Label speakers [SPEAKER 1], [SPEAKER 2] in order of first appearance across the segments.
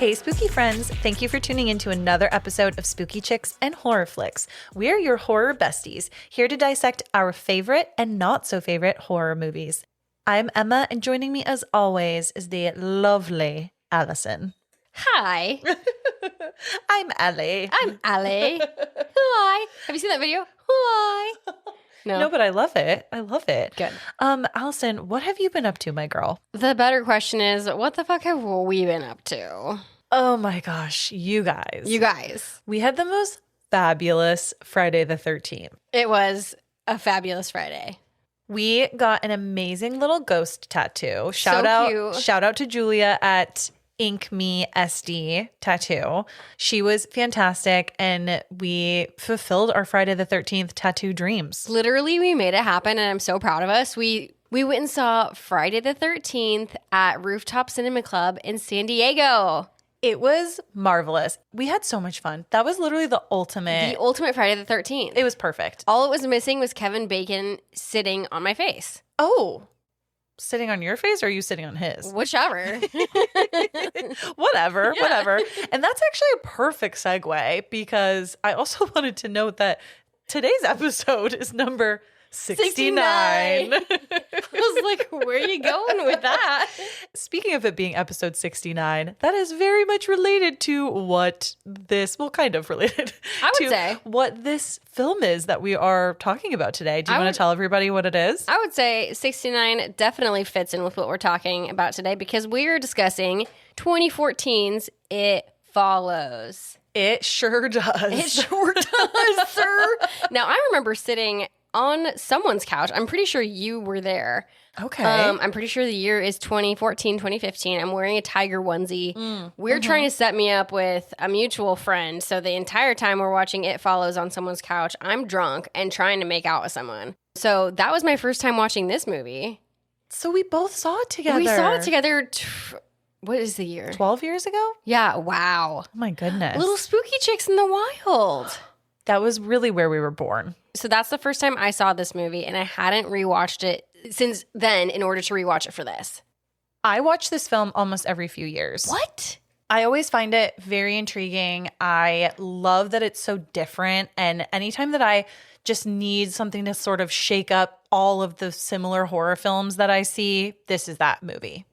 [SPEAKER 1] Hey, spooky friends. Thank you for tuning in to another episode of Spooky Chicks and Horror Flicks. We're your horror besties, here to dissect our favorite and not so favorite horror movies. I'm Emma, and joining me as always is the lovely Allison.
[SPEAKER 2] Hi.
[SPEAKER 1] I'm Ellie.
[SPEAKER 2] I'm Allie. Hi. Have you seen that video? Hi.
[SPEAKER 1] No, but I love it. I love it.
[SPEAKER 2] Good.
[SPEAKER 1] Allison, what have you been up to, my girl?
[SPEAKER 2] The better question is, what the fuck have we been up to?
[SPEAKER 1] Oh my gosh, you guys.
[SPEAKER 2] You guys.
[SPEAKER 1] We had the most fabulous Friday the 13th.
[SPEAKER 2] It was a fabulous Friday.
[SPEAKER 1] We got an amazing little ghost tattoo. Shout out to Julia at Ink Me SD Tattoo. She was fantastic, and we fulfilled our Friday the 13th tattoo dreams.
[SPEAKER 2] Literally, we made it happen, and I'm so proud of us. We went and saw Friday the 13th at Rooftop Cinema Club in San Diego.
[SPEAKER 1] It was marvelous. We had so much fun. That was literally the ultimate
[SPEAKER 2] Friday the 13th.
[SPEAKER 1] It was perfect.
[SPEAKER 2] All it was missing was Kevin Bacon sitting on my face.
[SPEAKER 1] Oh, sitting on your face, or are you sitting on his?
[SPEAKER 2] Whichever.
[SPEAKER 1] Whatever. And that's actually a perfect segue, because I also wanted to note that today's episode is number 69.
[SPEAKER 2] I was like, where are you going with that?
[SPEAKER 1] Speaking of it being episode 69, that is very much related to kind of related
[SPEAKER 2] I would
[SPEAKER 1] to
[SPEAKER 2] say
[SPEAKER 1] what this film is that we are talking about today. Do you want to tell everybody what it is?
[SPEAKER 2] I would say 69 definitely fits in with what we're talking about today, because we are discussing 2014's It Follows.
[SPEAKER 1] It sure does.
[SPEAKER 2] It sure does, sir. Now, I remember sitting on someone's couch. I'm pretty sure you were there.
[SPEAKER 1] Okay.
[SPEAKER 2] I'm pretty sure the year is 2014, 2015. I'm wearing a tiger onesie. We're trying to set me up with a mutual friend. So the entire time we're watching It Follows on someone's couch, I'm drunk and trying to make out with someone. So that was my first time watching this movie.
[SPEAKER 1] So we both saw it together.
[SPEAKER 2] We saw it together. What is the year?
[SPEAKER 1] 12 years ago?
[SPEAKER 2] Yeah. Wow.
[SPEAKER 1] Oh my goodness.
[SPEAKER 2] Little spooky chicks in the wild.
[SPEAKER 1] That was really where we were born.
[SPEAKER 2] So that's the first time I saw this movie, and I hadn't rewatched it since then in order to rewatch it for this.
[SPEAKER 1] I watch this film almost every few years.
[SPEAKER 2] What?
[SPEAKER 1] I always find it very intriguing. I love that it's so different. And anytime that I just need something to sort of shake up all of the similar horror films that I see, this is that movie.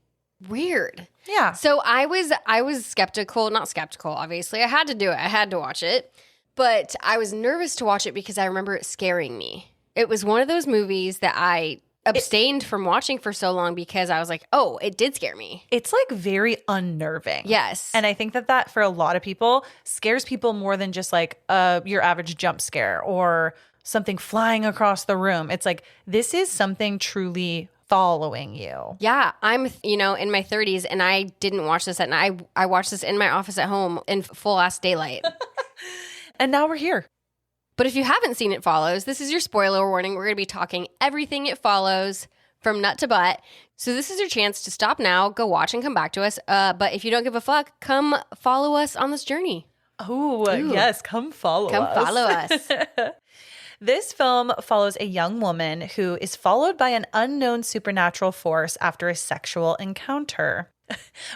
[SPEAKER 2] Weird.
[SPEAKER 1] Yeah.
[SPEAKER 2] So I was skeptical, not skeptical, obviously. I had to do it. I had to watch it. But I was nervous to watch it because I remember it scaring me. It was one of those movies that I abstained from watching for so long because I was like, oh, it did scare me.
[SPEAKER 1] It's like very unnerving.
[SPEAKER 2] Yes.
[SPEAKER 1] And I think that for a lot of people scares people more than just like your average jump scare or something flying across the room. It's like, this is something truly following you.
[SPEAKER 2] Yeah, I'm, in my 30s, and I didn't watch this at night. I watched this in my office at home in full ass daylight.
[SPEAKER 1] And now we're here.
[SPEAKER 2] But if you haven't seen It Follows, this is your spoiler warning. We're going to be talking everything It Follows from nut to butt. So this is your chance to stop now, go watch, and come back to us. But if you don't give a fuck, come follow us on this journey.
[SPEAKER 1] Oh, yes. Come follow us.
[SPEAKER 2] Come follow us.
[SPEAKER 1] This film follows a young woman who is followed by an unknown supernatural force after a sexual encounter.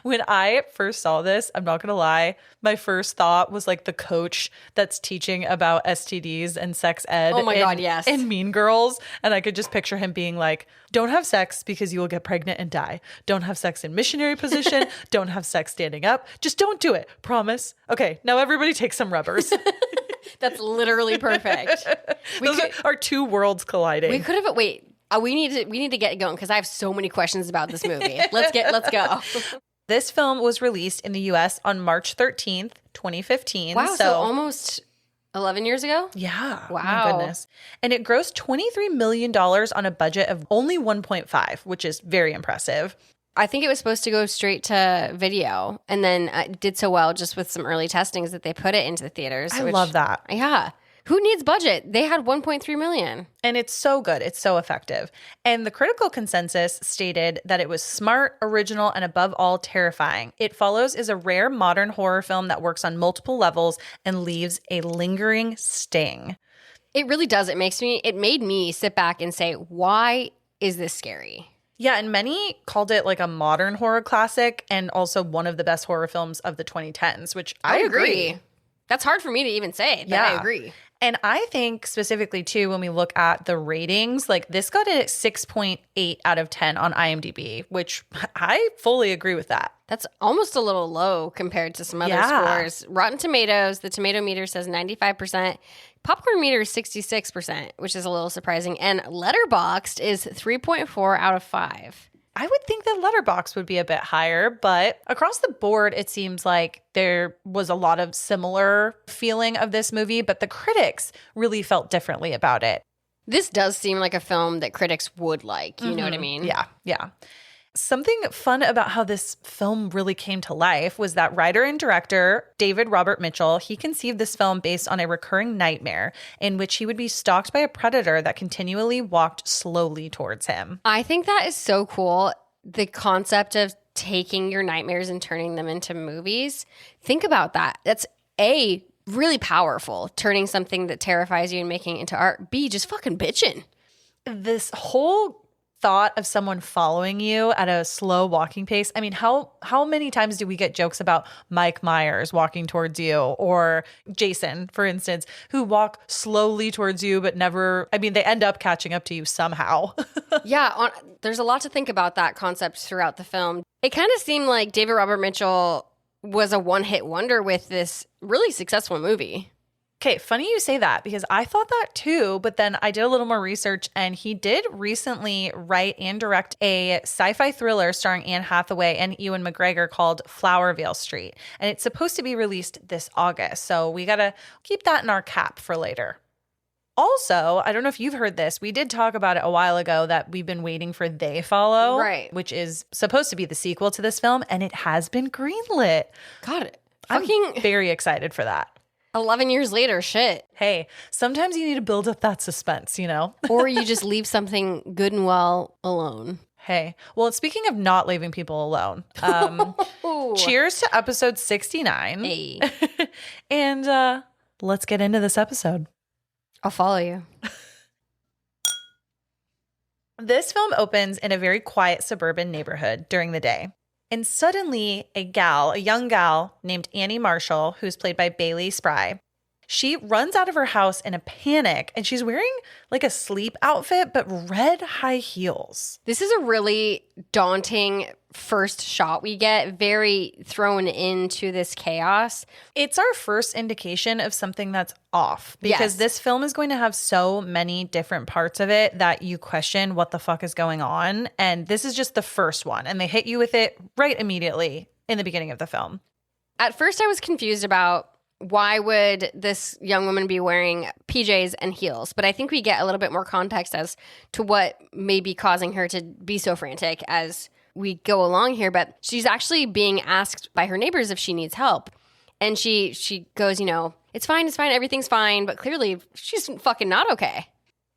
[SPEAKER 1] When I first saw this, I'm not going to lie, my first thought was like the coach that's teaching about STDs and sex ed.
[SPEAKER 2] Oh my God, yes.
[SPEAKER 1] In Mean Girls. And I could just picture him being like, don't have sex because you will get pregnant and die. Don't have sex in missionary position. Don't have sex standing up. Just don't do it. Promise. Okay, now everybody take some rubbers.
[SPEAKER 2] That's literally perfect.
[SPEAKER 1] Those are two worlds colliding.
[SPEAKER 2] We could have, wait. We need to get going because I have so many questions about this movie. Let's go.
[SPEAKER 1] This film was released in the U.S. on March 13th, 2015.
[SPEAKER 2] Wow, so almost 11 years ago?
[SPEAKER 1] Yeah.
[SPEAKER 2] Wow.
[SPEAKER 1] My goodness. And it grossed $23 million on a budget of only 1.5, which is very impressive.
[SPEAKER 2] I think it was supposed to go straight to video, and then it did so well just with some early testings that they put it into the theaters.
[SPEAKER 1] I love that.
[SPEAKER 2] Yeah. Who needs budget? They had 1.3 million.
[SPEAKER 1] And it's so good. It's so effective. And the critical consensus stated that it was smart, original, and above all, terrifying. It Follows is a rare modern horror film that works on multiple levels and leaves a lingering sting.
[SPEAKER 2] It really does. It made me sit back and say, why is this scary?
[SPEAKER 1] Yeah, and many called it like a modern horror classic and also one of the best horror films of the 2010s, which I agree.
[SPEAKER 2] That's hard for me to even say, but I agree.
[SPEAKER 1] And I think specifically too, when we look at the ratings, like this got a 6.8 out of 10 on IMDb, which I fully agree with that.
[SPEAKER 2] That's almost a little low compared to some other scores. Rotten Tomatoes, the tomato meter says 95%. Popcorn meter is 66%, which is a little surprising. And Letterboxd is 3.4 out of 5.
[SPEAKER 1] I would think that Letterboxd would be a bit higher, but across the board, it seems like there was a lot of similar feeling of this movie, but the critics really felt differently about it.
[SPEAKER 2] This does seem like a film that critics would like. You know what I mean?
[SPEAKER 1] Yeah. Something fun about how this film really came to life was that writer and director David Robert Mitchell, he conceived this film based on a recurring nightmare in which he would be stalked by a predator that continually walked slowly towards him.
[SPEAKER 2] I think that is so cool. The concept of taking your nightmares and turning them into movies. Think about that. That's A, really powerful, turning something that terrifies you and making it into art. B, just fucking bitching.
[SPEAKER 1] This whole thought of someone following you at a slow walking pace. I mean, how many times do we get jokes about Mike Myers walking towards you, or Jason, for instance, who walk slowly towards you but never, I mean, they end up catching up to you somehow.
[SPEAKER 2] There's a lot to think about that concept throughout the film. It kind of seemed like David Robert Mitchell was a one-hit wonder with this really successful movie.
[SPEAKER 1] Okay, funny you say that because I thought that too, but then I did a little more research and he did recently write and direct a sci-fi thriller starring Anne Hathaway and Ewan McGregor called Flowervale Street. And it's supposed to be released this August, so we gotta keep that in our cap for later. Also, I don't know if you've heard this. We did talk about it a while ago that we've been waiting for They Follow,
[SPEAKER 2] right?
[SPEAKER 1] Which is supposed to be the sequel to this film, and it has been greenlit.
[SPEAKER 2] God,
[SPEAKER 1] I'm very excited for that.
[SPEAKER 2] 11 years later, shit.
[SPEAKER 1] Hey, sometimes you need to build up that suspense, you know?
[SPEAKER 2] Or you just leave something good and well alone.
[SPEAKER 1] Hey, well, speaking of not leaving people alone, cheers to episode 69.
[SPEAKER 2] Hey.
[SPEAKER 1] And let's get into this episode.
[SPEAKER 2] I'll follow you.
[SPEAKER 1] This film opens in a very quiet suburban neighborhood during the day. And suddenly a young gal named Annie Marshall, who's played by Bailey Spry, she runs out of her house in a panic and she's wearing like a sleep outfit, but red high heels.
[SPEAKER 2] This is a really daunting first shot we get, very thrown into this chaos.
[SPEAKER 1] It's our first indication of something that's off because this film is going to have so many different parts of it that you question what the fuck is going on. And this is just the first one. And they hit you with it right immediately in the beginning of the film.
[SPEAKER 2] At first I was confused about why would this young woman be wearing PJs and heels? But I think we get a little bit more context as to what may be causing her to be so frantic as we go along here. But she's actually being asked by her neighbors if she needs help. And she goes, it's fine, everything's fine. But clearly she's fucking not okay.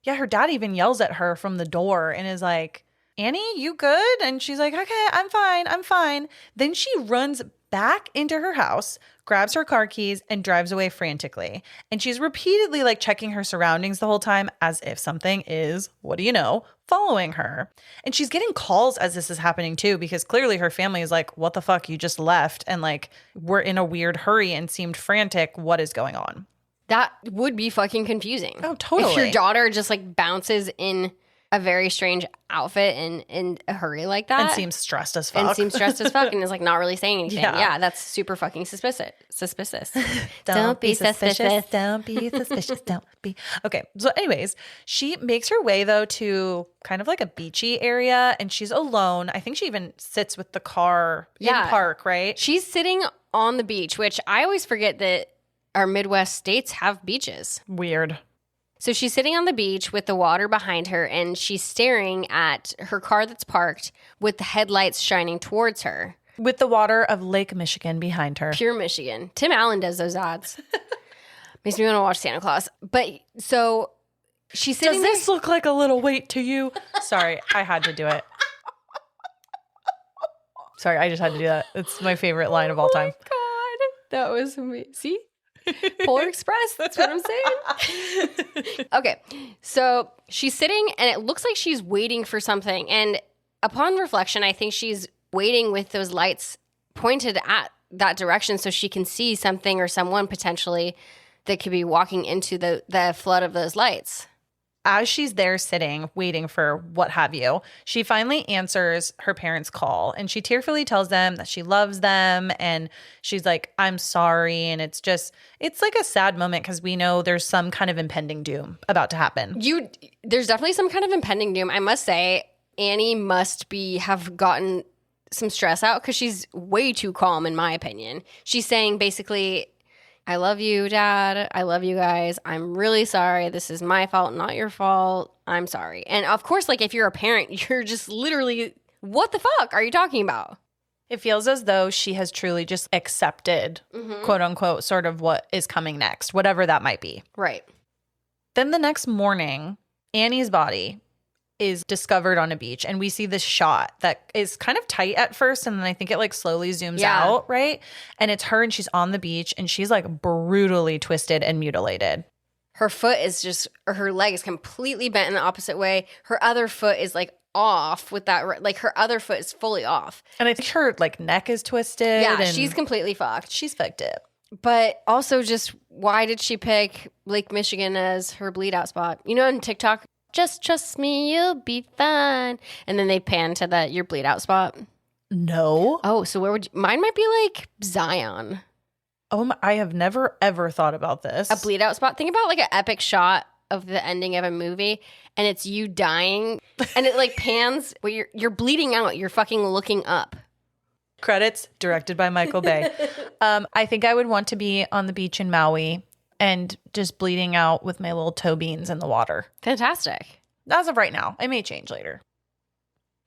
[SPEAKER 1] Yeah, her dad even yells at her from the door and is like, Annie, you good? And she's like, okay, I'm fine. Then she runs back into her house, grabs her car keys, and drives away frantically. And she's repeatedly like checking her surroundings the whole time as if something is, what do you know, following her. And she's getting calls as this is happening too, because clearly her family is like, what the fuck, you just left and like we're in a weird hurry and seemed frantic. What is going on?
[SPEAKER 2] That would be fucking confusing.
[SPEAKER 1] Oh, totally.
[SPEAKER 2] If your daughter just like bounces in a very strange outfit in a hurry like that.
[SPEAKER 1] And seems stressed as fuck.
[SPEAKER 2] And is like not really saying anything. Yeah, that's super fucking suspicious.
[SPEAKER 1] Don't be suspicious. Don't be suspicious. Don't be. Okay. So anyways, she makes her way though to kind of like a beachy area and she's alone. I think she even sits with the car in park, right?
[SPEAKER 2] She's sitting on the beach, which I always forget that our Midwest states have beaches.
[SPEAKER 1] Weird.
[SPEAKER 2] So she's sitting on the beach with the water behind her and she's staring at her car that's parked with the headlights shining towards her.
[SPEAKER 1] With the water of Lake Michigan behind her.
[SPEAKER 2] Pure Michigan. Tim Allen does those ads. Makes me want to watch Santa Claus. But so she's sitting
[SPEAKER 1] Does this look like a little weight to you? Sorry, I had to do it. Sorry, I just had to do that. It's my favorite line of all time.
[SPEAKER 2] Oh my God. That was amazing. See? Polar Express, that's what I'm saying. Okay, so she's sitting and it looks like she's waiting for something. And upon reflection, I think she's waiting with those lights pointed at that direction so she can see something or someone potentially that could be walking into the flood of those lights.
[SPEAKER 1] As she's there sitting, waiting for what have you, she finally answers her parents' call and she tearfully tells them that she loves them. And she's like, I'm sorry. And it's like a sad moment because we know there's some kind of impending doom about to happen.
[SPEAKER 2] There's definitely some kind of impending doom. I must say, Annie must have gotten some stress out because she's way too calm, in my opinion. She's saying basically, I love you, Dad. I love you guys. I'm really sorry. This is my fault, not your fault. I'm sorry. And of course, like if you're a parent, you're just literally, what the fuck are you talking about?
[SPEAKER 1] It feels as though she has truly just accepted, quote unquote, sort of what is coming next, whatever that might be.
[SPEAKER 2] Right.
[SPEAKER 1] Then the next morning, Annie's body is discovered on a beach, and we see this shot that is kind of tight at first, and then I think it like slowly zooms out, right? And it's her, and she's on the beach, and she's like brutally twisted and mutilated.
[SPEAKER 2] Her foot is her leg is completely bent in the opposite way. Her other foot is like off with that, like her other foot is fully off.
[SPEAKER 1] And I think her like neck is twisted.
[SPEAKER 2] Yeah,
[SPEAKER 1] and
[SPEAKER 2] she's completely fucked.
[SPEAKER 1] She's fucked it.
[SPEAKER 2] But also just why did she pick Lake Michigan as her bleed out spot? You know, on TikTok, just trust me, you'll be fine. And then they pan to your bleed out spot.
[SPEAKER 1] No.
[SPEAKER 2] Oh, so where would mine might be like Zion.
[SPEAKER 1] Oh, I have never ever thought about this.
[SPEAKER 2] A bleed out spot. Think about like an epic shot of the ending of a movie and it's you dying and it like pans where you're bleeding out. You're fucking looking up.
[SPEAKER 1] Credits directed by Michael Bay. I think I would want to be on the beach in Maui and just bleeding out with my little toe beans in the water.
[SPEAKER 2] Fantastic.
[SPEAKER 1] As of right now. It may change later.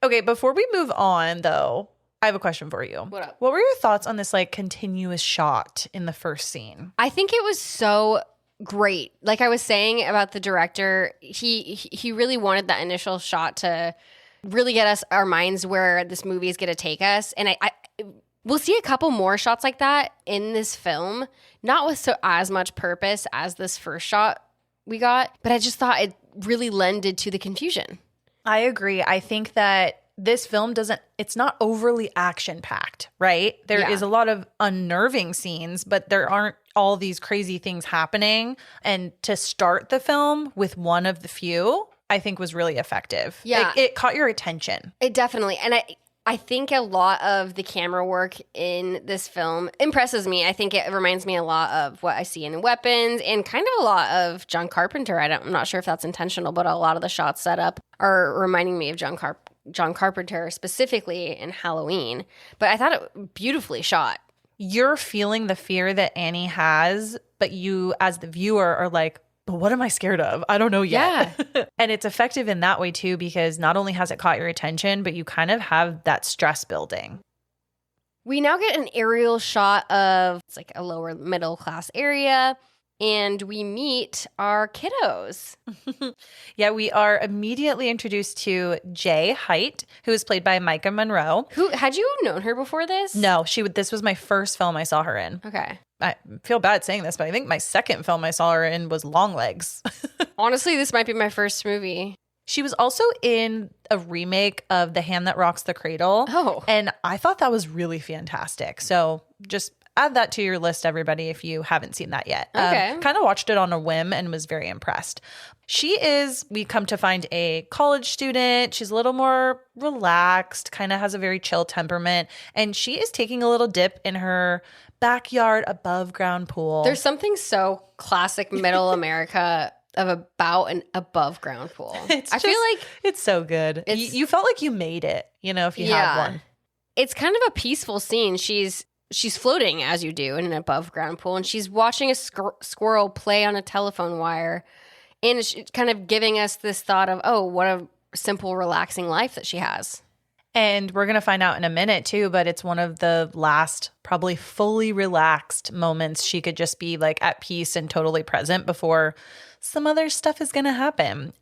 [SPEAKER 1] Okay, before we move on, though, I have a question for you.
[SPEAKER 2] What up?
[SPEAKER 1] What were your thoughts on this like continuous shot in the first scene?
[SPEAKER 2] I think it was so great. Like I was saying about the director, he really wanted that initial shot to really get us our minds where this movie is going to take us. And I we'll see a couple more shots like that in this film, not with as much purpose as this first shot we got, but I just thought it really lended to the confusion.
[SPEAKER 1] I agree. I think that this film it's not overly action-packed, right? There is a lot of unnerving scenes, but there aren't all these crazy things happening. And to start the film with one of the few, I think was really effective.
[SPEAKER 2] Yeah.
[SPEAKER 1] It caught your attention.
[SPEAKER 2] It definitely. And I think a lot of the camera work in this film impresses me. I think it reminds me a lot of what I see in Weapons and kind of a lot of John Carpenter. I'm not sure if that's intentional, but a lot of the shots set up are reminding me of John Carpenter, specifically in Halloween. But I thought it beautifully shot.
[SPEAKER 1] You're feeling the fear that Annie has, but you as the viewer are like, but what am I scared of? I don't know yet. Yeah. And it's effective in that way too, because not only has it caught your attention, but you kind of have that stress building.
[SPEAKER 2] We now get an aerial shot of it's like a lower middle class area, and we meet our kiddos.
[SPEAKER 1] Yeah, we are immediately introduced to Jay Height, who is played by Maika Monroe.
[SPEAKER 2] Who had you known her before this?
[SPEAKER 1] No, this was my first film I saw her in.
[SPEAKER 2] Okay.
[SPEAKER 1] I feel bad saying this, but I think my second film I saw her in was Longlegs.
[SPEAKER 2] Honestly, this might be my first movie.
[SPEAKER 1] She was also in a remake of The Hand That Rocks the Cradle.
[SPEAKER 2] Oh.
[SPEAKER 1] And I thought that was really fantastic. So just add that to your list, everybody, if you haven't seen that yet.
[SPEAKER 2] Okay.
[SPEAKER 1] Kind of watched it on a whim and was very impressed. We come to find a college student. She's a little more relaxed, kind of has a very chill temperament. And she is taking a little dip in her backyard above ground pool.
[SPEAKER 2] There's something so classic middle America of about an above ground pool. I feel like
[SPEAKER 1] it's so good. You felt like you made it, if you had one.
[SPEAKER 2] It's kind of a peaceful scene. She's floating as you do in an above ground pool, and she's watching a squirrel play on a telephone wire, and it's kind of giving us this thought of, oh, what a simple, relaxing life that she has.
[SPEAKER 1] And we're going to find out in a minute too, but it's one of the last probably fully relaxed moments she could just be like at peace and totally present before some other stuff is going to happen.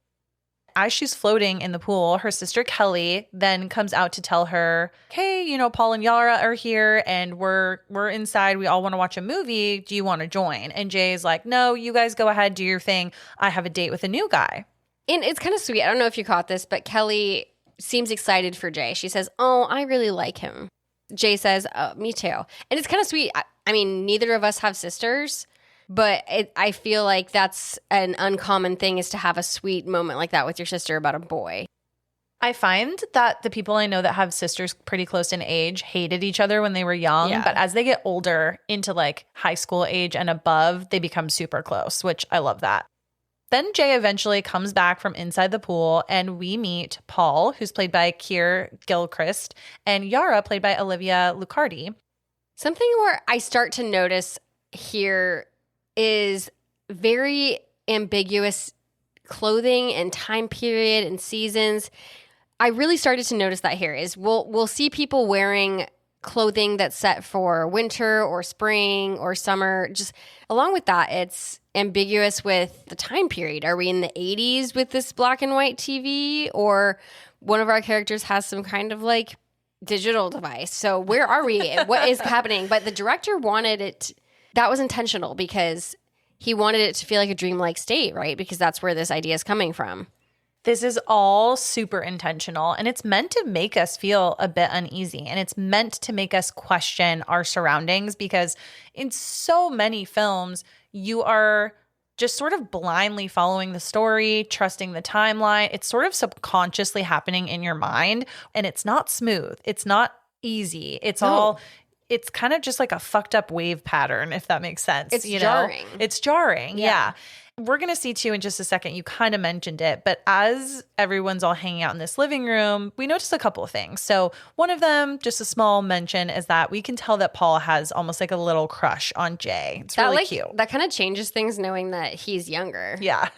[SPEAKER 1] As she's floating in the pool, her sister Kelly then comes out to tell her, hey, Paul and Yara are here and we're inside. We all want to watch a movie. Do you want to join? And Jay's like, no, you guys go ahead, do your thing. I have a date with a new guy.
[SPEAKER 2] And it's kind of sweet. I don't know if you caught this, but Kelly seems excited for Jay. She says, "Oh, I really like him." Jay says, "Oh, me too." And it's kind of sweet. I mean, neither of us have sisters, but I feel like that's an uncommon thing, is to have a sweet moment like that with your sister about a boy.
[SPEAKER 1] I find that the people I know that have sisters pretty close in age hated each other when they were young, but as they get older into like high school age and above, they become super close, which I love that. Then Jay eventually comes back from inside the pool and we meet Paul, who's played by Keir Gilchrist, and Yara, played by Olivia Lucardi.
[SPEAKER 2] Something where I start to notice here is very ambiguous clothing and time period and seasons. I really started to notice that here is we'll see people wearing clothing that's set for winter or spring or summer. Just along with that, it's ambiguous with the time period. Are we in the 80s with this black and white TV, or one of our characters has some kind of like digital device? So where are we? What is happening? But the director wanted it. That was intentional because he wanted it to feel like a dreamlike state, right? Because that's where this idea is coming from.
[SPEAKER 1] This is all super intentional, and it's meant to make us feel a bit uneasy, and it's meant to make us question our surroundings, because in so many films, you are just sort of blindly following the story, trusting the timeline. It's sort of subconsciously happening in your mind, and it's not smooth. It's not easy. It's kind of just like a fucked up wave pattern, if that makes sense.
[SPEAKER 2] It's jarring.
[SPEAKER 1] It's jarring. Yeah. We're going to see too in just a second. You kind of mentioned it, but as everyone's all hanging out in this living room, we noticed a couple of things. So one of them, just a small mention, is that we can tell that Paul has almost like a little crush on Jay. It's really cute.
[SPEAKER 2] That kind of changes things knowing that he's younger.
[SPEAKER 1] Yeah.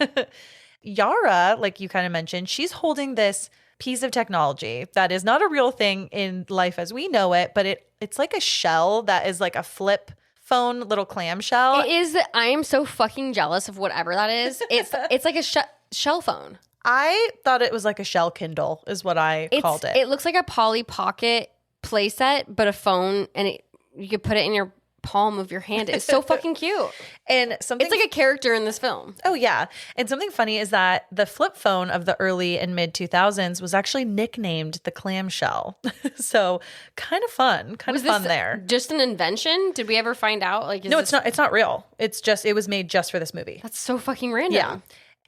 [SPEAKER 1] Yara, like you kind of mentioned, she's holding this piece of technology that is not a real thing in life as we know it, but it's like a shell that is like a flip phone, little clamshell.
[SPEAKER 2] It is. I am so fucking jealous of whatever that is. It's like a shell phone.
[SPEAKER 1] I thought it was like a shell Kindle is what I called it.
[SPEAKER 2] It looks like a Polly Pocket playset, but a phone, and you could put it in your palm of your hand. It's so fucking cute.
[SPEAKER 1] And
[SPEAKER 2] it's like a character in this film.
[SPEAKER 1] Oh yeah. And something funny is that the flip phone of the early and mid 2000s was actually nicknamed the clamshell. So kind of fun there.
[SPEAKER 2] Just an invention? Did we ever find out?
[SPEAKER 1] It's not real. It was made just for this movie.
[SPEAKER 2] That's so fucking random.
[SPEAKER 1] Yeah.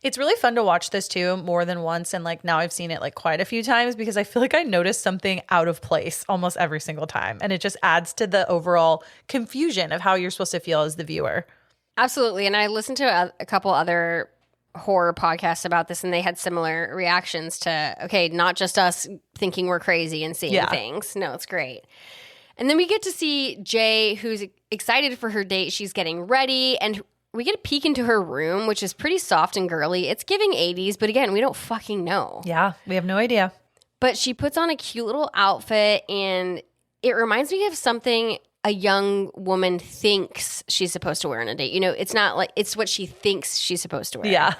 [SPEAKER 1] It's really fun to watch this too more than once, and like now I've seen it like quite a few times because I feel like I notice something out of place almost every single time, and it just adds to the overall confusion of how you're supposed to feel as the viewer.
[SPEAKER 2] Absolutely. And I listened to a couple other horror podcasts about this, and they had similar reactions to, okay, not just us thinking we're crazy and seeing things. No, it's great. And then we get to see Jay, who's excited for her date. She's getting ready, and we get a peek into her room, which is pretty soft and girly. It's giving 80s, but again, we don't fucking know.
[SPEAKER 1] Yeah, we have no idea.
[SPEAKER 2] But she puts on a cute little outfit, and it reminds me of something a young woman thinks she's supposed to wear on a date. You know, it's not like, it's what she thinks she's supposed to wear.
[SPEAKER 1] Yeah.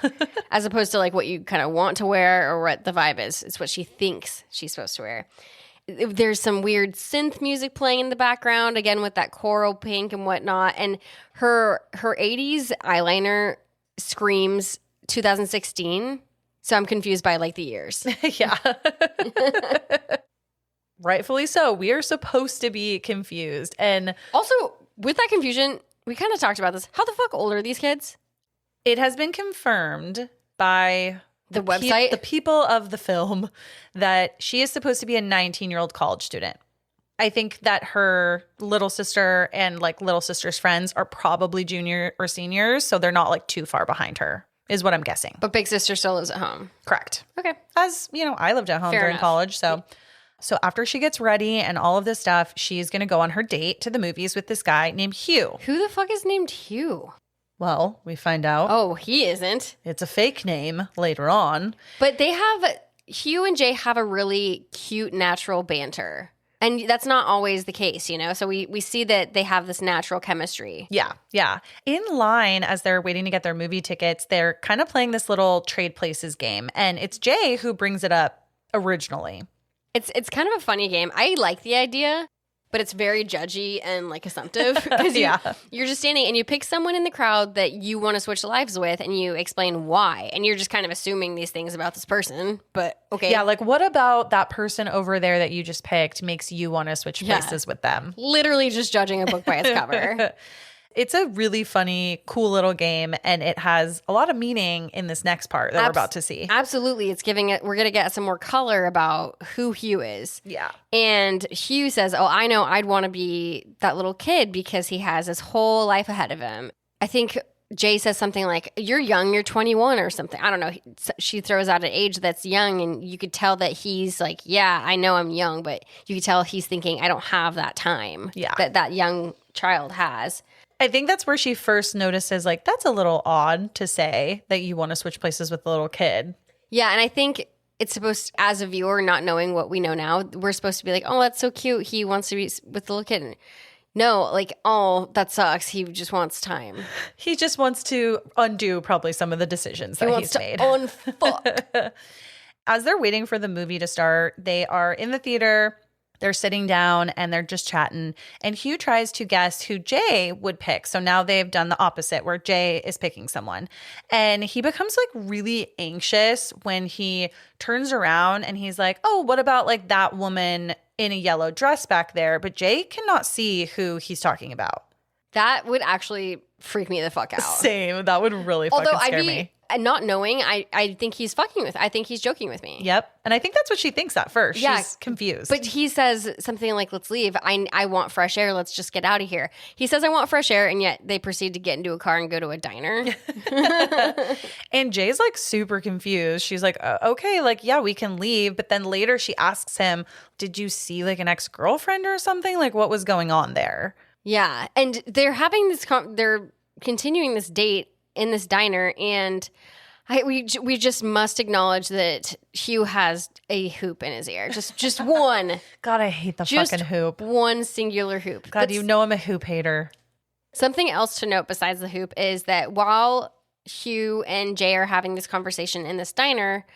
[SPEAKER 2] As opposed to like what you kind of want to wear or what the vibe is. It's what she thinks she's supposed to wear. There's some weird synth music playing in the background, again with that coral pink and whatnot. And her 80s eyeliner screams 2016. So I'm confused by like the years.
[SPEAKER 1] Yeah. Rightfully so. We are supposed to be confused. And
[SPEAKER 2] also, with that confusion, we kind of talked about this. How the fuck old are these kids?
[SPEAKER 1] It has been confirmed by
[SPEAKER 2] the website,
[SPEAKER 1] the people of the film, that she is supposed to be a 19-year-old college student. I think that her little sister and like little sister's friends are probably junior or seniors, so they're not like too far behind her, is what I'm guessing.
[SPEAKER 2] But big sister still lives at home.
[SPEAKER 1] Correct.
[SPEAKER 2] Okay.
[SPEAKER 1] As you know, I lived at home during college, so after she gets ready and all of this stuff, she's going to go on her date to the movies with this guy named Hugh.
[SPEAKER 2] Who the fuck is named Hugh?
[SPEAKER 1] Well, we find out.
[SPEAKER 2] Oh, he isn't.
[SPEAKER 1] It's a fake name later on.
[SPEAKER 2] But Hugh and Jay have a really cute, natural banter. And that's not always the case, you know? So we see that they have this natural chemistry.
[SPEAKER 1] Yeah, yeah. In line, as they're waiting to get their movie tickets, they're kind of playing this little trade places game. And it's Jay who brings it up originally.
[SPEAKER 2] It's kind of a funny game. I like the idea. but it's very judgy and like assumptive because you're just standing and you pick someone in the crowd that you want to switch lives with and you explain why. And you're just kind of assuming these things about this person, but okay.
[SPEAKER 1] Yeah, like what about that person over there that you just picked makes you want to switch places with them?
[SPEAKER 2] Literally just judging a book by its cover.
[SPEAKER 1] It's a really funny, cool little game, and it has a lot of meaning in this next part that we're about to see.
[SPEAKER 2] Absolutely. It's giving it, we're going to get some more color about who Hugh is.
[SPEAKER 1] Yeah.
[SPEAKER 2] And Hugh says, oh, I know I'd want to be that little kid because he has his whole life ahead of him. I think Jay says something like, you're young, you're 21 or something. I don't know. She throws out an age that's young, and you could tell that he's like, yeah, I know I'm young, but you could tell he's thinking, I don't have that time that young child has.
[SPEAKER 1] I think that's where she first notices, like, that's a little odd to say that you want to switch places with the little kid.
[SPEAKER 2] Yeah, and I think it's supposed, as a viewer, not knowing what we know now, we're supposed to be like, oh, that's so cute. He wants to be with the little kid. No, like, oh, that sucks. He just wants time.
[SPEAKER 1] He just wants to undo probably some of the decisions that he's made.
[SPEAKER 2] Unfuck.
[SPEAKER 1] As they're waiting for the movie to start, they are in the theater. They're sitting down and they're just chatting. And Hugh tries to guess who Jay would pick. So now they've done the opposite where Jay is picking someone. And he becomes like really anxious when he turns around and he's like, oh, what about like that woman in a yellow dress back there? But Jay cannot see who he's talking about.
[SPEAKER 2] That would actually freak me the fuck out.
[SPEAKER 1] Same. That would really fucking scare me.
[SPEAKER 2] Not knowing, I think he's I think he's joking with me.
[SPEAKER 1] Yep. And I think that's what she thinks at first. Yeah, she's confused.
[SPEAKER 2] But he says something like, let's leave. I want fresh air. Let's just get out of here. He says, I want fresh air. And yet they proceed to get into a car and go to a diner.
[SPEAKER 1] And Jay's like super confused. She's like, okay, like, yeah, we can leave. But then later she asks him, did you see like an ex-girlfriend or something? Like what was going on there?
[SPEAKER 2] Yeah. And they're having this, they're continuing this date in this diner, and we just must acknowledge that Hugh has a hoop in his ear. Just one.
[SPEAKER 1] God, I hate the fucking hoop.
[SPEAKER 2] One singular hoop.
[SPEAKER 1] God, you know I'm a hoop hater.
[SPEAKER 2] Something else to note besides the hoop is that while Hugh and Jay are having this conversation in this diner,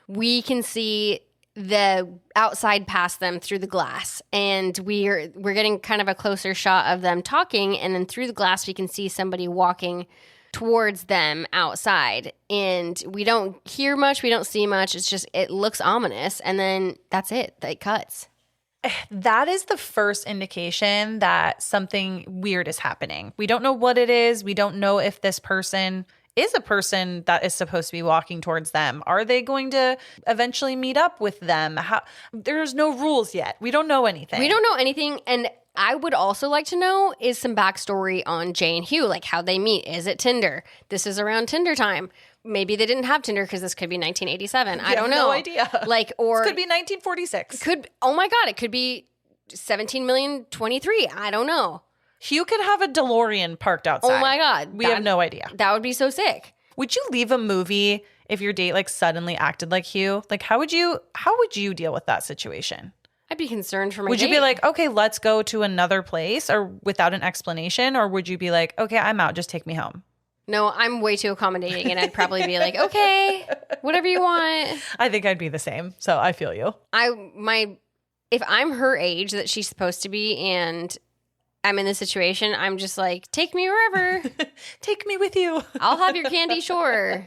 [SPEAKER 2] we can see the outside past them through the glass, and we're getting kind of a closer shot of them talking, and then through the glass we can see somebody walking towards them outside, and we don't hear much, we don't see much. It's just, it looks ominous, and then that's it. It cuts.
[SPEAKER 1] That is the first indication that something weird is happening. We don't know what it is. We don't know if this person is a person that is supposed to be walking towards them. Are they going to eventually meet up with them? There's no rules yet. We don't know anything.
[SPEAKER 2] We don't know anything, and I would also like to know is some backstory on Jay and Hugh, like how they meet. Is it Tinder? This is around Tinder time. Maybe they didn't have Tinder because this could be 1987. I don't know.
[SPEAKER 1] No idea.
[SPEAKER 2] Like, or
[SPEAKER 1] this could be 1946.
[SPEAKER 2] Oh my God, it could be 17,023,023. I don't know.
[SPEAKER 1] Hugh could have a DeLorean parked outside.
[SPEAKER 2] Oh my God.
[SPEAKER 1] We have no idea.
[SPEAKER 2] That would be so sick.
[SPEAKER 1] Would you leave a movie if your date like suddenly acted like Hugh? Like how would you deal with that situation?
[SPEAKER 2] I'd be concerned for my
[SPEAKER 1] Would
[SPEAKER 2] date.
[SPEAKER 1] you be like, okay, let's go to another place or without an explanation? Or would you be like, okay, I'm out, just take me home?
[SPEAKER 2] No, I'm way too accommodating, and I'd probably be like, okay, whatever you want.
[SPEAKER 1] I think I'd be the same. So I feel you.
[SPEAKER 2] If I'm her age that she's supposed to be and I'm in this situation, I'm just like, take me wherever.
[SPEAKER 1] Take me with you.
[SPEAKER 2] I'll have your candy, sure.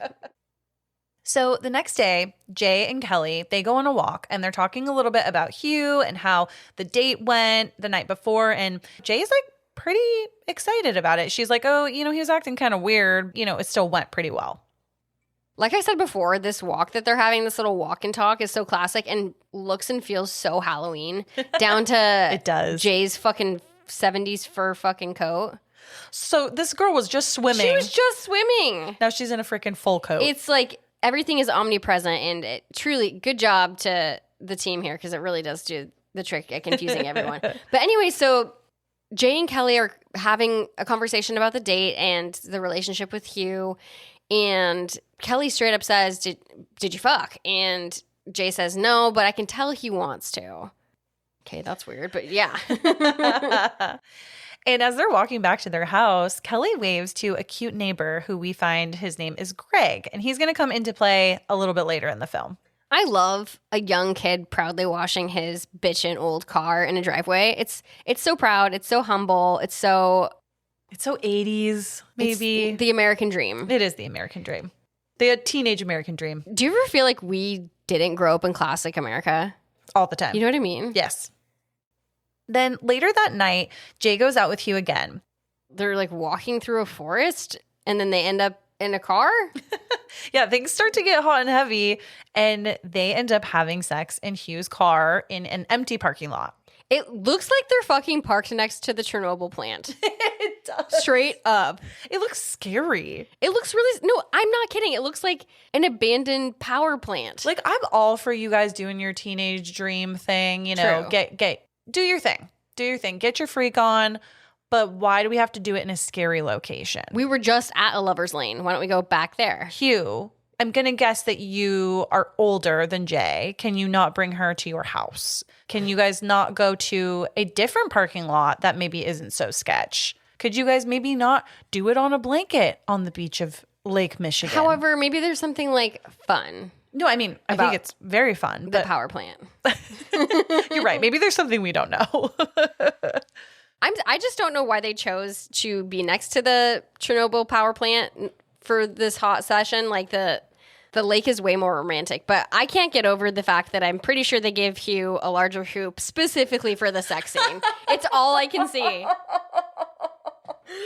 [SPEAKER 1] So the next day, Jay and Kelly, they go on a walk and they're talking a little bit about Hugh and how the date went the night before. And Jay's like pretty excited about it. She's like, oh, he was acting kind of weird. It still went pretty well.
[SPEAKER 2] Like I said before, this walk that they're having, this little walk and talk is so classic and looks and feels so Halloween down to
[SPEAKER 1] it does.
[SPEAKER 2] Jay's fucking 70s fur fucking coat.
[SPEAKER 1] So this girl was just swimming.
[SPEAKER 2] She was just swimming.
[SPEAKER 1] Now she's in a freaking full coat.
[SPEAKER 2] It's like everything is omnipresent, and it truly good job to the team here because it really does do the trick at confusing everyone. But anyway, so Jay and Kelly are having a conversation about the date and the relationship with Hugh, and Kelly straight up says, did you fuck? And Jay says, no, but I can tell he wants to. Okay, that's weird, but yeah.
[SPEAKER 1] And as they're walking back to their house, Kelly waves to a cute neighbor who we find his name is Greg, and he's going to come into play a little bit later in the film.
[SPEAKER 2] I love a young kid proudly washing his bitchin' old car in a driveway. It's so proud. It's so humble. It's so
[SPEAKER 1] 80s, maybe.
[SPEAKER 2] it's the American dream.
[SPEAKER 1] It is the American dream. The teenage American dream.
[SPEAKER 2] Do you ever feel like we didn't grow up in classic America?
[SPEAKER 1] All the time.
[SPEAKER 2] You know what I mean?
[SPEAKER 1] Yes. Then later that night, Jay goes out with Hugh again.
[SPEAKER 2] They're like walking through a forest and then they end up in a car?
[SPEAKER 1] Yeah, things start to get hot and heavy, and they end up having sex in Hugh's car in an empty parking lot.
[SPEAKER 2] It looks like they're fucking parked next to the Chernobyl plant.
[SPEAKER 1] It does.
[SPEAKER 2] Straight up.
[SPEAKER 1] It looks scary.
[SPEAKER 2] It looks really, no, I'm not kidding. It looks like an abandoned power plant.
[SPEAKER 1] Like, I'm all for you guys doing your teenage dream thing, you know,
[SPEAKER 2] True.
[SPEAKER 1] do your thing. Do your thing. Get your freak on. But why do we have to do it in a scary location?
[SPEAKER 2] We were just at a lover's lane. Why don't we go back there?
[SPEAKER 1] Hugh, I'm going to guess that you are older than Jay. Can you not bring her to your house? Can you guys not go to a different parking lot that maybe isn't so sketch? Could you guys maybe not do it on a blanket on the beach of Lake Michigan?
[SPEAKER 2] However, maybe there's something like fun.
[SPEAKER 1] No, I mean, I think it's very fun.
[SPEAKER 2] The
[SPEAKER 1] But
[SPEAKER 2] power plant.
[SPEAKER 1] you're right. Maybe there's something we don't know.
[SPEAKER 2] I just don't know why they chose to be next to the Chernobyl power plant for this hot session. Like the lake is way more romantic, but I can't get over the fact that I'm pretty sure they gave Hugh a larger hoop specifically for the sex scene. It's all I can see.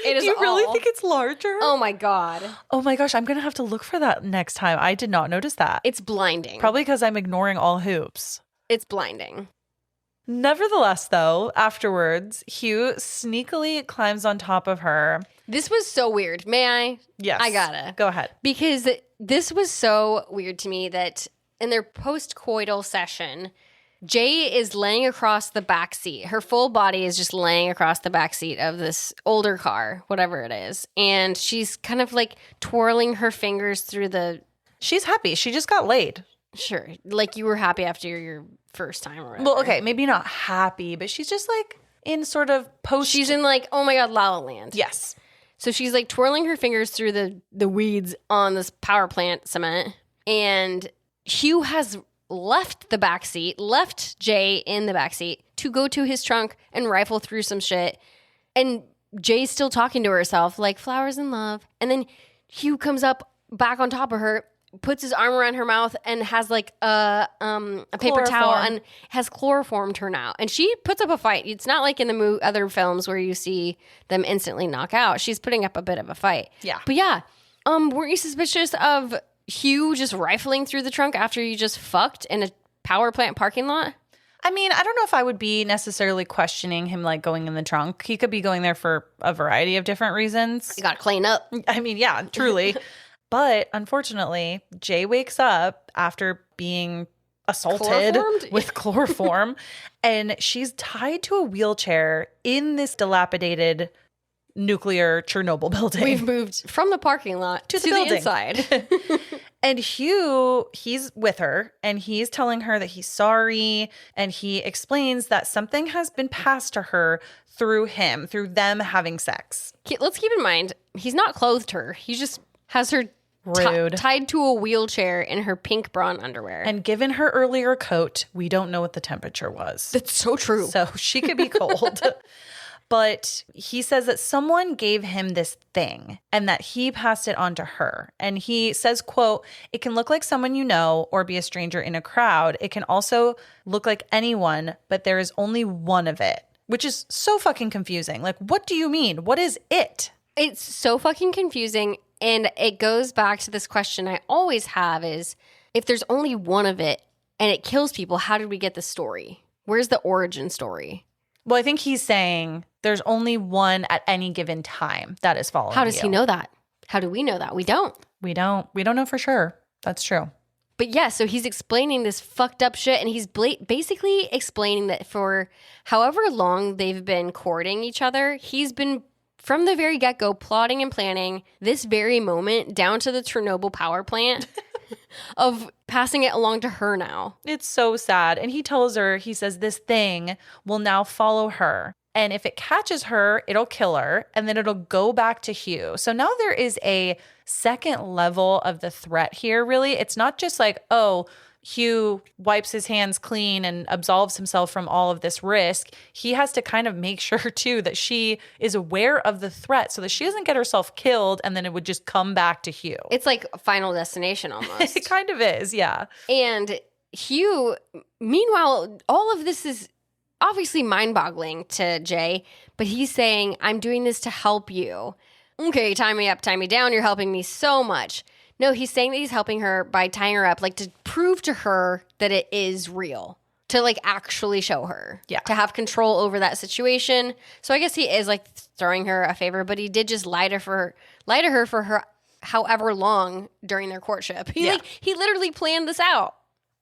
[SPEAKER 2] It is.
[SPEAKER 1] Do you really
[SPEAKER 2] all.
[SPEAKER 1] think it's larger?
[SPEAKER 2] Oh my God.
[SPEAKER 1] Oh my gosh, I'm going to have to look for that next time. I did not notice that.
[SPEAKER 2] It's blinding.
[SPEAKER 1] Probably because I'm ignoring all hoops.
[SPEAKER 2] It's blinding.
[SPEAKER 1] Nevertheless, though, afterwards, Hugh sneakily climbs on top of her.
[SPEAKER 2] This was so weird. May I?
[SPEAKER 1] Yes.
[SPEAKER 2] I gotta.
[SPEAKER 1] Go ahead.
[SPEAKER 2] Because this was so weird to me that in their post-coital session, Jay is laying across the back seat. Her full body is just laying across the back seat of this older car, whatever it is. And she's kind of like twirling her fingers through the...
[SPEAKER 1] She's happy. She just got laid.
[SPEAKER 2] Sure. Like you were happy after your first time or whatever.
[SPEAKER 1] Well, okay, maybe not happy, but she's just like in sort of post...
[SPEAKER 2] She's in like, oh my God, La La Land.
[SPEAKER 1] Yes.
[SPEAKER 2] So she's like twirling her fingers through the weeds on this power plant cement. And Hugh has left the back seat, left Jay in the back seat to go to his trunk and rifle through some shit. And Jay's still talking to herself like flowers and love. And then Hugh comes up back on top of her, puts his arm around her mouth and has like a paper towel and has chloroformed her now. And she puts up a fight. It's not like in the other films where you see them instantly knock out. She's putting up a bit of a fight.
[SPEAKER 1] Yeah.
[SPEAKER 2] But yeah, weren't you suspicious of Hugh just rifling through the trunk after you just fucked in a power plant parking lot?
[SPEAKER 1] I mean, I don't know if I would be necessarily questioning him like going in the trunk. He could be going there for a variety of different reasons.
[SPEAKER 2] You gotta clean up.
[SPEAKER 1] I mean, yeah, truly. But unfortunately, Jay wakes up after being assaulted with chloroform, and she's tied to a wheelchair in this dilapidated nuclear Chernobyl building.
[SPEAKER 2] We've moved from the parking lot to the
[SPEAKER 1] building.
[SPEAKER 2] inside.
[SPEAKER 1] And Hugh, he's with her, and he's telling her that he's sorry, and he explains that something has been passed to her through him, through them having sex.
[SPEAKER 2] Let's keep in mind, he's not clothed her. He just has her
[SPEAKER 1] Rude.
[SPEAKER 2] Tied to a wheelchair in her pink brawn underwear.
[SPEAKER 1] And given her earlier coat, we don't know what the temperature was.
[SPEAKER 2] That's so true.
[SPEAKER 1] So she could be cold. But he says that someone gave him this thing and that he passed it on to her. And he says, quote, "It can look like someone you know or be a stranger in a crowd. It can also look like anyone, but there is only one of it," which is so fucking confusing. Like, what do you mean? What is it?
[SPEAKER 2] It's so fucking confusing. And it goes back to this question I always have is, if there's only one of it and it kills people, how did we get the story? Where's the origin story?
[SPEAKER 1] Well, I think he's saying there's only one at any given time that is following
[SPEAKER 2] How does
[SPEAKER 1] you.
[SPEAKER 2] he know that? How do we know that? We don't.
[SPEAKER 1] We don't know for sure. That's true.
[SPEAKER 2] But yeah, so he's explaining this fucked up shit, and he's basically explaining that for however long they've been courting each other, he's been from the very get-go plotting and planning this very moment down to the Chernobyl power plant of passing it along to her now.
[SPEAKER 1] It's so sad. And he tells her, he says, this thing will now follow her. And if it catches her, it'll kill her. And then it'll go back to Hugh. So now there is a second level of the threat here, really. It's not just like, oh, Hugh wipes his hands clean and absolves himself from all of this risk, he has to kind of make sure too that she is aware of the threat so that she doesn't get herself killed and then it would just come back to Hugh.
[SPEAKER 2] It's like Final Destination almost.
[SPEAKER 1] It kind of is, yeah.
[SPEAKER 2] And Hugh, meanwhile, all of this is obviously mind-boggling to Jay, but he's saying, I'm doing this to help you. Okay, tie me up, tie me down. You're helping me so much. No, he's saying that he's helping her by tying her up, like to prove to her that it is real, to like actually show her, to have control over that situation. So I guess he is like throwing her a favor, but he did just lie to her for her however long during their courtship. He literally planned this out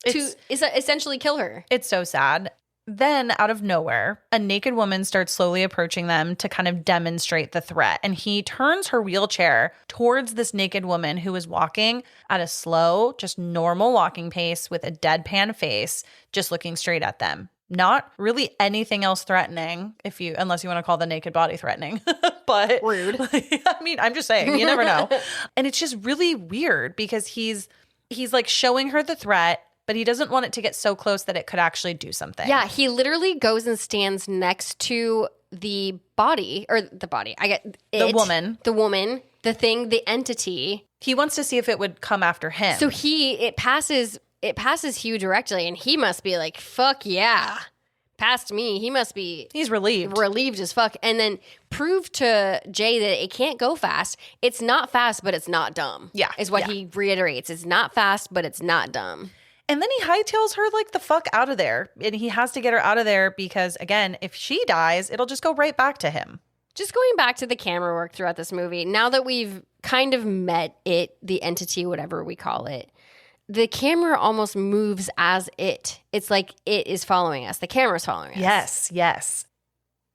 [SPEAKER 2] to essentially kill her.
[SPEAKER 1] It's so sad. Then, out of nowhere, a naked woman starts slowly approaching them to kind of demonstrate the threat. And he turns her wheelchair towards this naked woman who is walking at a slow, just normal walking pace with a deadpan face, just looking straight at them. Not really anything else threatening, unless you want to call the naked body threatening. But
[SPEAKER 2] rude.
[SPEAKER 1] I mean, I'm just saying, you never know. And it's just really weird because he's like showing her the threat, but he doesn't want it to get so close that it could actually do something.
[SPEAKER 2] Yeah, he literally goes and stands next to the body,
[SPEAKER 1] the woman,
[SPEAKER 2] the thing, the entity.
[SPEAKER 1] He wants to see if it would come after him.
[SPEAKER 2] So it passes Hugh directly, and he must be like, fuck yeah, past me. He's relieved as fuck, and then prove to Jay that it can't go fast. It's not fast, but it's not dumb.
[SPEAKER 1] Yeah,
[SPEAKER 2] is what he reiterates. It's not fast, but it's not dumb.
[SPEAKER 1] And then he hightails her like the fuck out of there. And he has to get her out of there because, again, if she dies, it'll just go right back to him.
[SPEAKER 2] Just going back to the camera work throughout this movie, now that we've kind of met it, the entity, whatever we call it, the camera almost moves as it. It's like it is following us. The camera's following us.
[SPEAKER 1] Yes.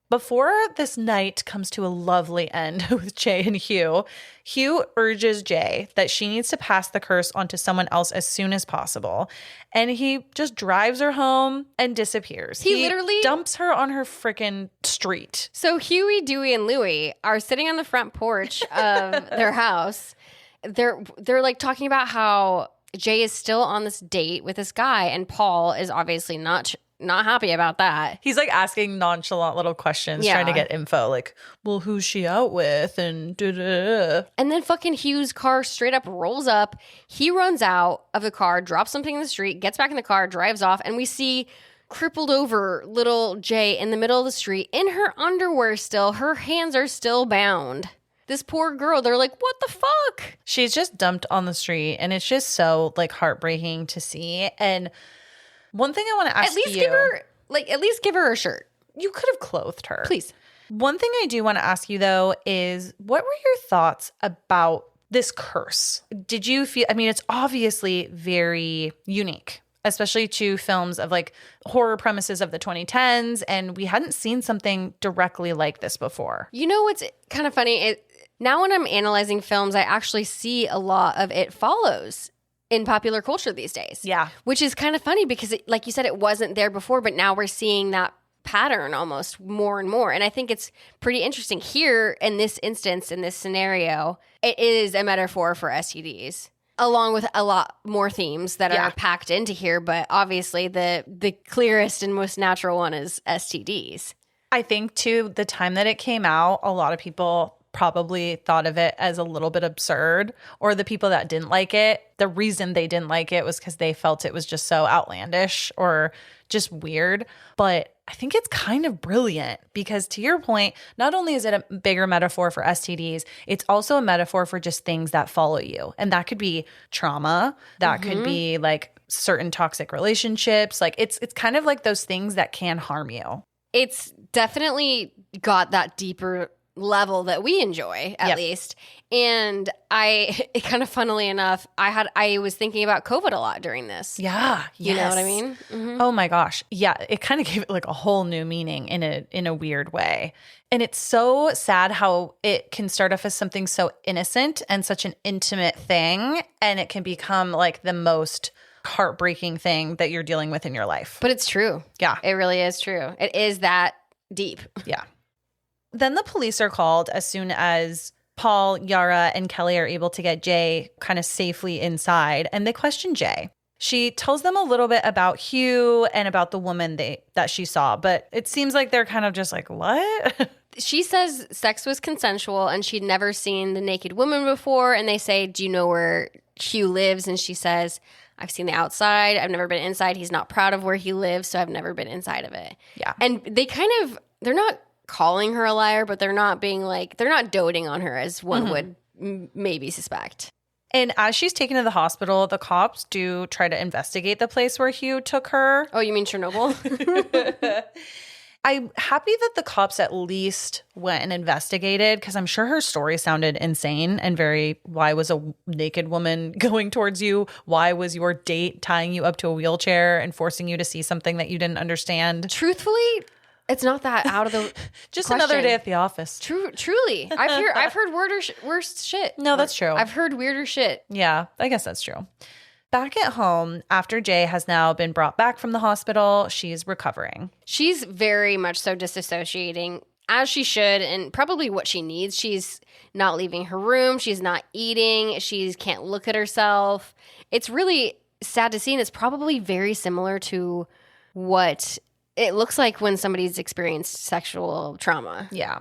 [SPEAKER 1] Before this night comes to a lovely end with Jay and Hugh, Hugh urges Jay that she needs to pass the curse on to someone else as soon as possible. And he just drives her home and disappears.
[SPEAKER 2] He literally
[SPEAKER 1] dumps her on her freaking street.
[SPEAKER 2] So Huey, Dewey, and Louie are sitting on the front porch of their house. They're like talking about how Jay is still on this date with this guy, and Paul is obviously not happy about that.
[SPEAKER 1] He's like asking nonchalant little questions, trying to get info, like, well, who's she out with? And da-da.
[SPEAKER 2] And then fucking Hugh's car straight up rolls up. He runs out of the car, drops something in the street, gets back in the car, drives off, and we see crippled over little Jay in the middle of the street in her underwear still. Her hands are still bound. This poor girl, they're like, what the fuck?
[SPEAKER 1] She's just dumped on the street, and it's just so like heartbreaking to see. And one thing I want to ask you.
[SPEAKER 2] At least give her a shirt.
[SPEAKER 1] You could have clothed her.
[SPEAKER 2] Please.
[SPEAKER 1] One thing I do want to ask you, though, is what were your thoughts about this curse? Did you feel, I mean, it's obviously very unique, especially to films of like horror premises of the 2010s. And we hadn't seen something directly like this before.
[SPEAKER 2] You know what's kind of funny? Now when I'm analyzing films, I actually see a lot of It Follows in popular culture these days.
[SPEAKER 1] Yeah.
[SPEAKER 2] Which is kind of funny because, like you said, it wasn't there before, but now we're seeing that pattern almost more and more. And I think it's pretty interesting. Here, in this instance, in this scenario, it is a metaphor for STDs, along with a lot more themes that are packed into here. But obviously, the clearest and most natural one is STDs.
[SPEAKER 1] I think, too, the time that it came out, a lot of people probably thought of it as a little bit absurd, or the people that didn't like it, the reason they didn't like it was because they felt it was just so outlandish or just weird. But I think it's kind of brilliant because, to your point, not only is it a bigger metaphor for STDs, it's also a metaphor for just things that follow you. And that could be trauma, that could be like certain toxic relationships. Like it's kind of like those things that can harm you.
[SPEAKER 2] It's definitely got that deeper level that we enjoy, at least. And kind of funnily enough, I was thinking about COVID a lot during this.
[SPEAKER 1] Yeah.
[SPEAKER 2] You know what I mean? Mm-hmm.
[SPEAKER 1] Oh my gosh. Yeah. It kind of gave it like a whole new meaning in a weird way. And it's so sad how it can start off as something so innocent and such an intimate thing. And it can become like the most heartbreaking thing that you're dealing with in your life.
[SPEAKER 2] But it's true.
[SPEAKER 1] Yeah.
[SPEAKER 2] It really is true. It is that deep.
[SPEAKER 1] Yeah. Then the police are called as soon as Paul, Yara, and Kelly are able to get Jay kind of safely inside. And they question Jay. She tells them a little bit about Hugh and about the woman that she saw, but it seems like they're kind of just like, what?
[SPEAKER 2] She says sex was consensual and she'd never seen the naked woman before. And they say, do you know where Hugh lives? And she says, I've seen the outside. I've never been inside. He's not proud of where he lives, so I've never been inside of it.
[SPEAKER 1] Yeah.
[SPEAKER 2] And they're not calling her a liar, but they're not being like, they're not doting on her as one would maybe suspect.
[SPEAKER 1] And as she's taken to the hospital, the cops do try to investigate the place where Hugh took her.
[SPEAKER 2] Oh, you mean Chernobyl?
[SPEAKER 1] I'm happy that the cops at least went and investigated because I'm sure her story sounded insane and very, why was a naked woman going towards you? Why was your date tying you up to a wheelchair and forcing you to see something that you didn't understand?
[SPEAKER 2] Truthfully, it's not that out of the
[SPEAKER 1] Just
[SPEAKER 2] question.
[SPEAKER 1] another day at the office.
[SPEAKER 2] Truly. I've heard worse shit.
[SPEAKER 1] No, that's true.
[SPEAKER 2] I've heard weirder shit.
[SPEAKER 1] Yeah, I guess that's true. Back at home, after Jay has now been brought back from the hospital, she's recovering.
[SPEAKER 2] She's very much so disassociating, as she should, and probably what she needs. She's not leaving her room. She's not eating. She can't look at herself. It's really sad to see, and it's probably very similar to what it looks like when somebody's experienced sexual trauma.
[SPEAKER 1] Yeah.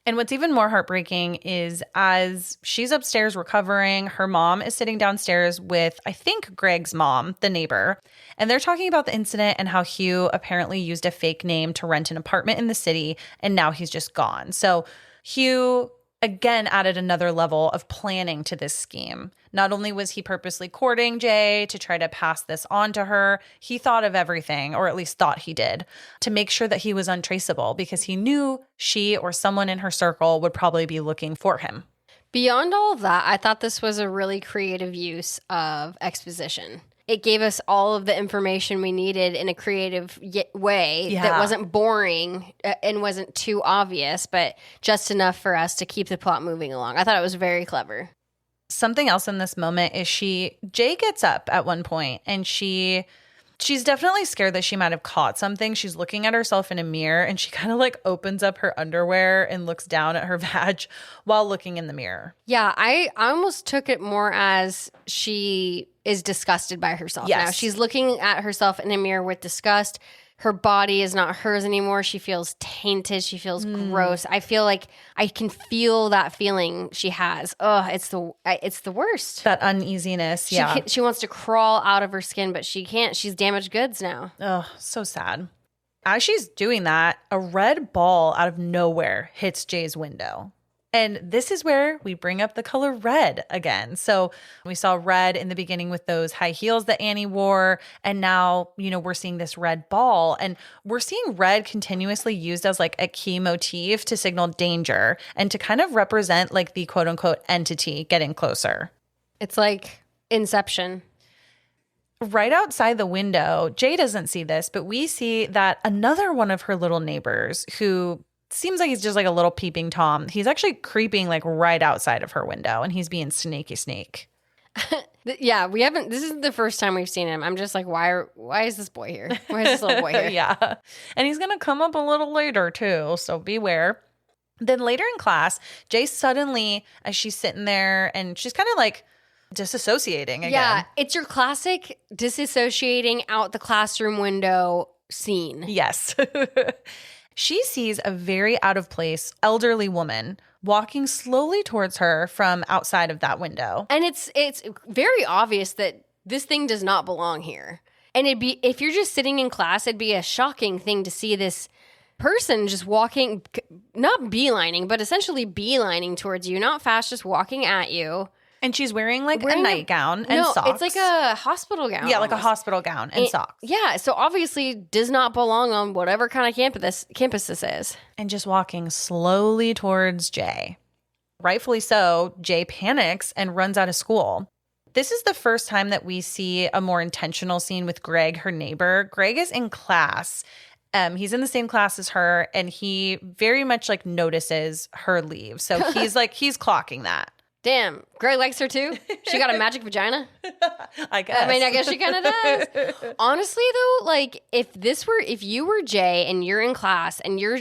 [SPEAKER 1] And what's even more heartbreaking is as she's upstairs recovering, her mom is sitting downstairs with, I think, Greg's mom, the neighbor. And they're talking about the incident and how Hugh apparently used a fake name to rent an apartment in the city. And now he's just gone. So Hugh, again, added another level of planning to this scheme. Not only was he purposely courting Jay to try to pass this on to her, he thought of everything, or at least thought he did, to make sure that he was untraceable because he knew she or someone in her circle would probably be looking for him.
[SPEAKER 2] Beyond all of that, I thought this was a really creative use of exposition. It gave us all of the information we needed in a creative way that wasn't boring and wasn't too obvious, but just enough for us to keep the plot moving along. I thought it was very clever.
[SPEAKER 1] Something else in this moment is Jay gets up at one point and she's definitely scared that she might have caught something. She's looking at herself in a mirror and she kind of like opens up her underwear and looks down at her vag while looking in the mirror.
[SPEAKER 2] Yeah, I almost took it more as she is disgusted by herself now. She's looking at herself in a mirror with disgust. Her body is not hers anymore. She feels tainted. She feels gross. I feel like I can feel that feeling she has. Oh, it's the worst.
[SPEAKER 1] That uneasiness.
[SPEAKER 2] She wants to crawl out of her skin, but she can't. She's damaged goods now.
[SPEAKER 1] Oh, so sad. As she's doing that, a red ball out of nowhere hits Jay's window. And this is where we bring up the color red again. So we saw red in the beginning with those high heels that Annie wore. And now, we're seeing this red ball. And we're seeing red continuously used as like a key motif to signal danger and to kind of represent like the quote unquote entity getting closer.
[SPEAKER 2] It's like Inception.
[SPEAKER 1] Right outside the window, Jay doesn't see this, but we see that another one of her little neighbors who seems like he's just like a little peeping Tom. He's actually creeping like right outside of her window and he's being snaky snake.
[SPEAKER 2] Yeah, this is the first time we've seen him. I'm just like, why is this boy here? Why is this little boy here?
[SPEAKER 1] Yeah. And he's going to come up a little later too, so beware. Then later in class, Jay suddenly, as she's sitting there and she's kind of like disassociating again.
[SPEAKER 2] Yeah, it's your classic disassociating out the classroom window scene.
[SPEAKER 1] Yes. She sees a very out of place elderly woman walking slowly towards her from outside of that window.
[SPEAKER 2] And it's very obvious that this thing does not belong here. And if you're just sitting in class, it'd be a shocking thing to see this person just walking, not beelining, but essentially beelining towards you, not fast, just walking at you.
[SPEAKER 1] And she's wearing a nightgown and socks.
[SPEAKER 2] It's like a hospital gown.
[SPEAKER 1] Yeah, like a hospital gown and socks.
[SPEAKER 2] Yeah, so obviously does not belong on whatever kind of campus this is.
[SPEAKER 1] And just walking slowly towards Jay. Rightfully so, Jay panics and runs out of school. This is the first time that we see a more intentional scene with Greg, her neighbor. Greg is in class. He's in the same class as her, and he very much notices her leave. So he's he's clocking that.
[SPEAKER 2] Damn, Greg likes her too? She got a magic vagina?
[SPEAKER 1] I guess.
[SPEAKER 2] I guess she kind of does. Honestly, though, if you were Jay and you're in class and you're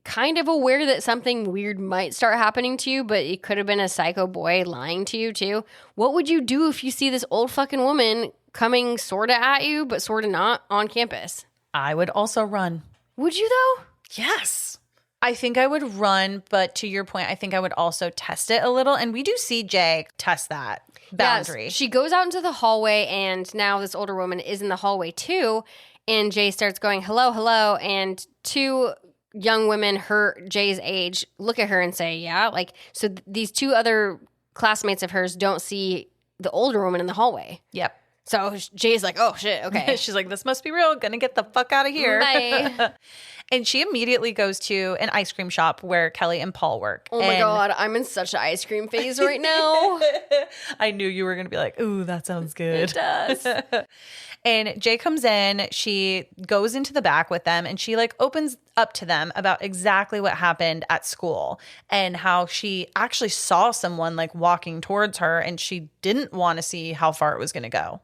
[SPEAKER 2] kind of aware that something weird might start happening to you, but it could have been a psycho boy lying to you too, what would you do if you see this old fucking woman coming sort of at you, but sort of not on campus.
[SPEAKER 1] I would also run.
[SPEAKER 2] Would you though?
[SPEAKER 1] Yes. I think I would run, but to your point, I think I would also test it a little. And we do see Jay test that boundary.
[SPEAKER 2] Yes, she goes out into the hallway, and now this older woman is in the hallway too. And Jay starts going, hello, hello. And two young women Jay's age look at her and say, yeah. Like, so these two other classmates of hers don't see the older woman in the hallway.
[SPEAKER 1] Yep.
[SPEAKER 2] So Jay's like, oh, shit, okay.
[SPEAKER 1] She's like, this must be real. Gonna get the fuck out of here.
[SPEAKER 2] Bye.
[SPEAKER 1] And she immediately goes to an ice cream shop where Kelly and Paul work.
[SPEAKER 2] Oh my God, I'm in such an ice cream phase right now.
[SPEAKER 1] I knew you were going to be like, ooh, that sounds good.
[SPEAKER 2] It does.
[SPEAKER 1] And Jay comes in, she goes into the back with them, and she like opens up to them about exactly what happened at school and how she actually saw someone like walking towards her and she didn't want to see how far it was going to go.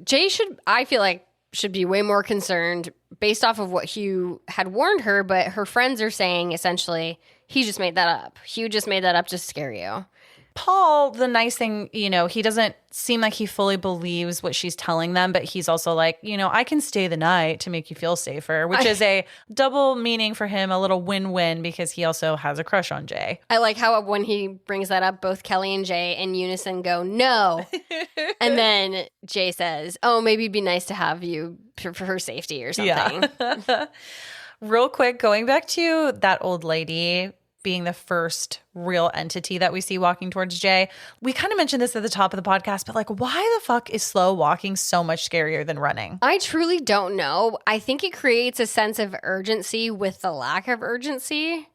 [SPEAKER 2] Jay I feel like, should be way more concerned based off of what Hugh had warned her, but her friends are saying essentially, he just made that up. Hugh just made that up to scare you.
[SPEAKER 1] Paul, the nice thing, he doesn't seem like he fully believes what she's telling them, but he's also like, I can stay the night to make you feel safer, which is a double meaning for him, a little win-win because he also has a crush on Jay.
[SPEAKER 2] I like how when he brings that up, both Kelly and Jay in unison go, no. And then Jay says, oh, maybe it'd be nice to have you for her safety or something.
[SPEAKER 1] Yeah. Real quick, going back to that old lady being the first real entity that we see walking towards Jay. We kind of mentioned this at the top of the podcast, but like, why the fuck is slow walking so much scarier than running?
[SPEAKER 2] I truly don't know. I think it creates a sense of urgency with the lack of urgency.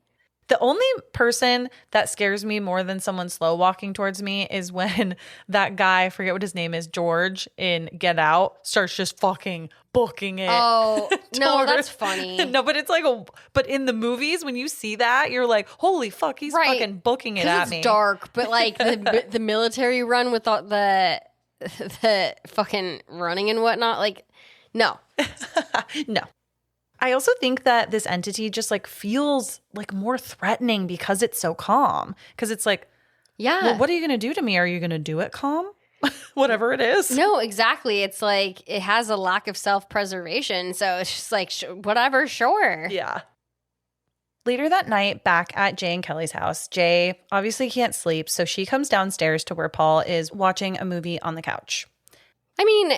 [SPEAKER 1] The only person that scares me more than someone slow walking towards me is when that guy, I forget what his name is, George in Get Out, starts just fucking booking it.
[SPEAKER 2] Oh, no, that's funny.
[SPEAKER 1] No, but it's like, but in the movies, when you see that, you're like, holy fuck, he's fucking booking it at me.
[SPEAKER 2] It's dark, but like the military run with all the fucking running and whatnot, like, no.
[SPEAKER 1] No. I also think that this entity just like feels like more threatening because it's so calm. Because it's like,
[SPEAKER 2] yeah,
[SPEAKER 1] well, what are you going to do to me? Are you going to do it calm? Whatever it is.
[SPEAKER 2] No, exactly. It's like it has a lack of self-preservation. So it's just like, whatever, sure.
[SPEAKER 1] Yeah. Later that night, back at Jay and Kelly's house, Jay obviously can't sleep. So she comes downstairs to where Paul is watching a movie on the couch.
[SPEAKER 2] I mean,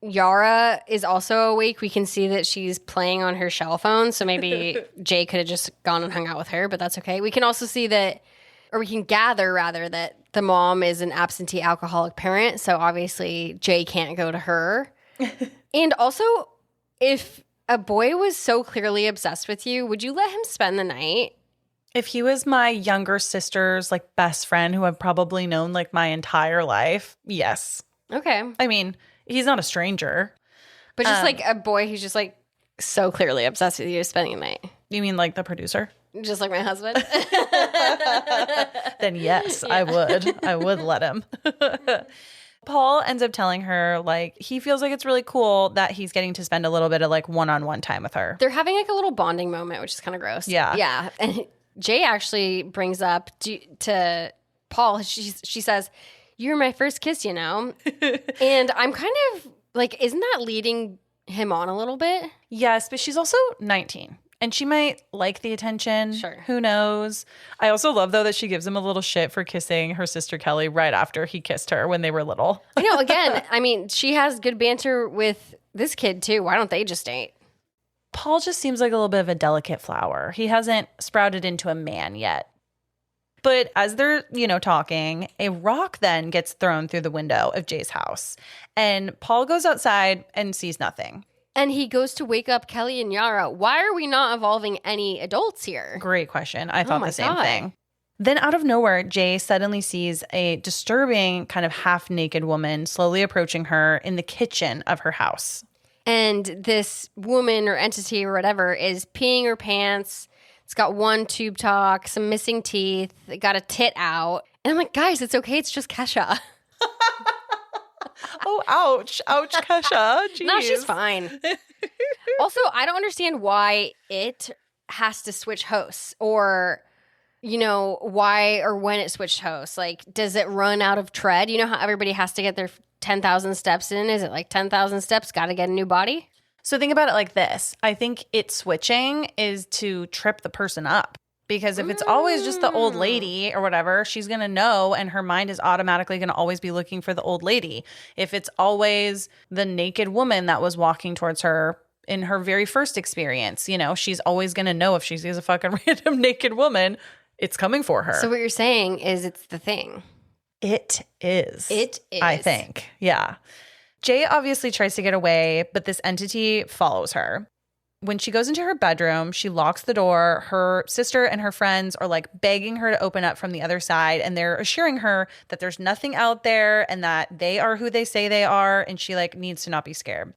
[SPEAKER 2] Yara is also awake. We can see that she's playing on her cell phone. So maybe Jay could have just gone and hung out with her, but that's okay. We can also see that, or we can gather rather, that the mom is an absentee alcoholic parent. So obviously Jay can't go to her. And also, if a boy was so clearly obsessed with you, would you let him spend the night?
[SPEAKER 1] If he was my younger sister's like best friend who I've probably known like my entire life, yes.
[SPEAKER 2] Okay.
[SPEAKER 1] I mean, he's not a stranger.
[SPEAKER 2] But just like a boy who's just like so clearly obsessed with you spending the night.
[SPEAKER 1] You mean like the producer?
[SPEAKER 2] Just like my husband?
[SPEAKER 1] Then yes, yeah. I would let him. Paul ends up telling her like he feels like it's really cool that he's getting to spend a little bit of like one-on-one time with her.
[SPEAKER 2] They're having like a little bonding moment, which is kind of gross.
[SPEAKER 1] Yeah.
[SPEAKER 2] Yeah. And Jay actually brings up to Paul, she says, "You're my first kiss, you know?" And I'm kind of like, isn't that leading him on a little bit?
[SPEAKER 1] Yes, but she's also 19. And she might like the attention.
[SPEAKER 2] Sure.
[SPEAKER 1] Who knows? I also love, though, that she gives him a little shit for kissing her sister Kelly right after he kissed her when they were little.
[SPEAKER 2] I know. Again, I mean, she has good banter with this kid, too. Why don't they just date?
[SPEAKER 1] Paul just seems like a little bit of a delicate flower. He hasn't sprouted into a man yet. But as they're, talking, a rock then gets thrown through the window of Jay's house. And Paul goes outside and sees nothing.
[SPEAKER 2] And he goes to wake up Kelly and Yara. Why are we not involving any adults here?
[SPEAKER 1] Great question. I thought the same thing. Then out of nowhere, Jay suddenly sees a disturbing kind of half-naked woman slowly approaching her in the kitchen of her house.
[SPEAKER 2] And this woman or entity or whatever is peeing her pants. It's got one tube talk, some missing teeth, it got a tit out. And I'm like, guys, it's okay. It's just Kesha.
[SPEAKER 1] Oh, ouch. Ouch, Kesha. Jeez.
[SPEAKER 2] No, she's fine. Also, I don't understand why it has to switch hosts or you know, why or when it switched hosts. Like, does it run out of tread? You know how everybody has to get their 10,000 steps in? Is it like 10,000 steps, got to get a new body?
[SPEAKER 1] So think about it like this. I think it switching is to trip the person up. Because if it's always just the old lady or whatever, she's going to know, and her mind is automatically going to always be looking for the old lady. If it's always the naked woman that was walking towards her in her very first experience, you know, she's always going to know if she sees a fucking random naked woman, it's coming for her.
[SPEAKER 2] So what you're saying is it's the thing.
[SPEAKER 1] It is.
[SPEAKER 2] It is.
[SPEAKER 1] I think. Yeah. Jay obviously tries to get away, but this entity follows her. When she goes into her bedroom, she locks the door. Her sister and her friends are like begging her to open up from the other side, and they're assuring her that there's nothing out there and that they are who they say they are, and she like needs to not be scared.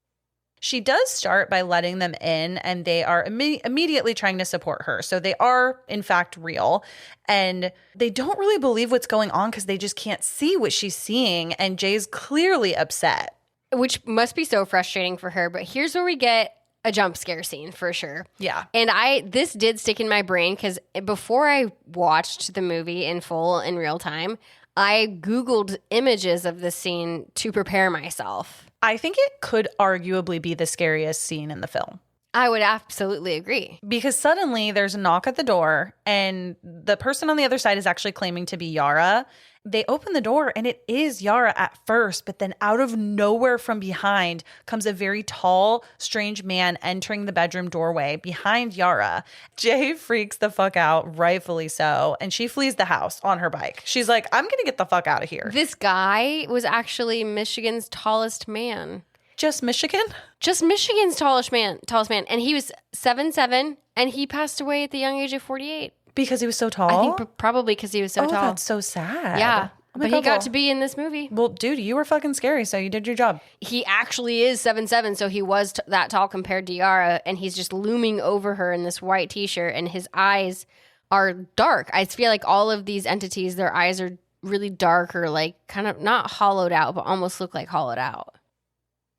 [SPEAKER 1] She does start by letting them in, and they are immediately trying to support her. So they are, in fact, real. And they don't really believe what's going on because they just can't see what she's seeing. And Jay's clearly upset.
[SPEAKER 2] Which must be so frustrating for her. But here's where we get a jump scare scene for sure.
[SPEAKER 1] Yeah.
[SPEAKER 2] And this did stick in my brain because before I watched the movie in full in real time, I Googled images of this scene to prepare myself.
[SPEAKER 1] I think it could arguably be the scariest scene in the film.
[SPEAKER 2] I would absolutely agree.
[SPEAKER 1] Because suddenly there's a knock at the door, and the person on the other side is actually claiming to be Yara. They open the door, and it is Yara at first, but then out of nowhere from behind comes a very tall, strange man entering the bedroom doorway behind Yara. Jay freaks the fuck out, rightfully so, and she flees the house on her bike. She's like, I'm going to get the fuck out of here.
[SPEAKER 2] This guy was actually Michigan's tallest man.
[SPEAKER 1] Just Michigan?
[SPEAKER 2] Just Michigan's tallest man. And he was 7'7", and he passed away at the young age of 48.
[SPEAKER 1] Because he was so tall?
[SPEAKER 2] I think probably because he was so tall.
[SPEAKER 1] That's so sad.
[SPEAKER 2] Yeah.
[SPEAKER 1] Oh my
[SPEAKER 2] But
[SPEAKER 1] God,
[SPEAKER 2] he got to be in this movie.
[SPEAKER 1] Well, dude, you were fucking scary, so you did your job.
[SPEAKER 2] He actually is 7'7", so he was that tall compared to Yara, and he's just looming over her in this white T-shirt, and his eyes are dark. I feel like all of these entities, their eyes are really dark, or like kind of not hollowed out, but almost look like hollowed out.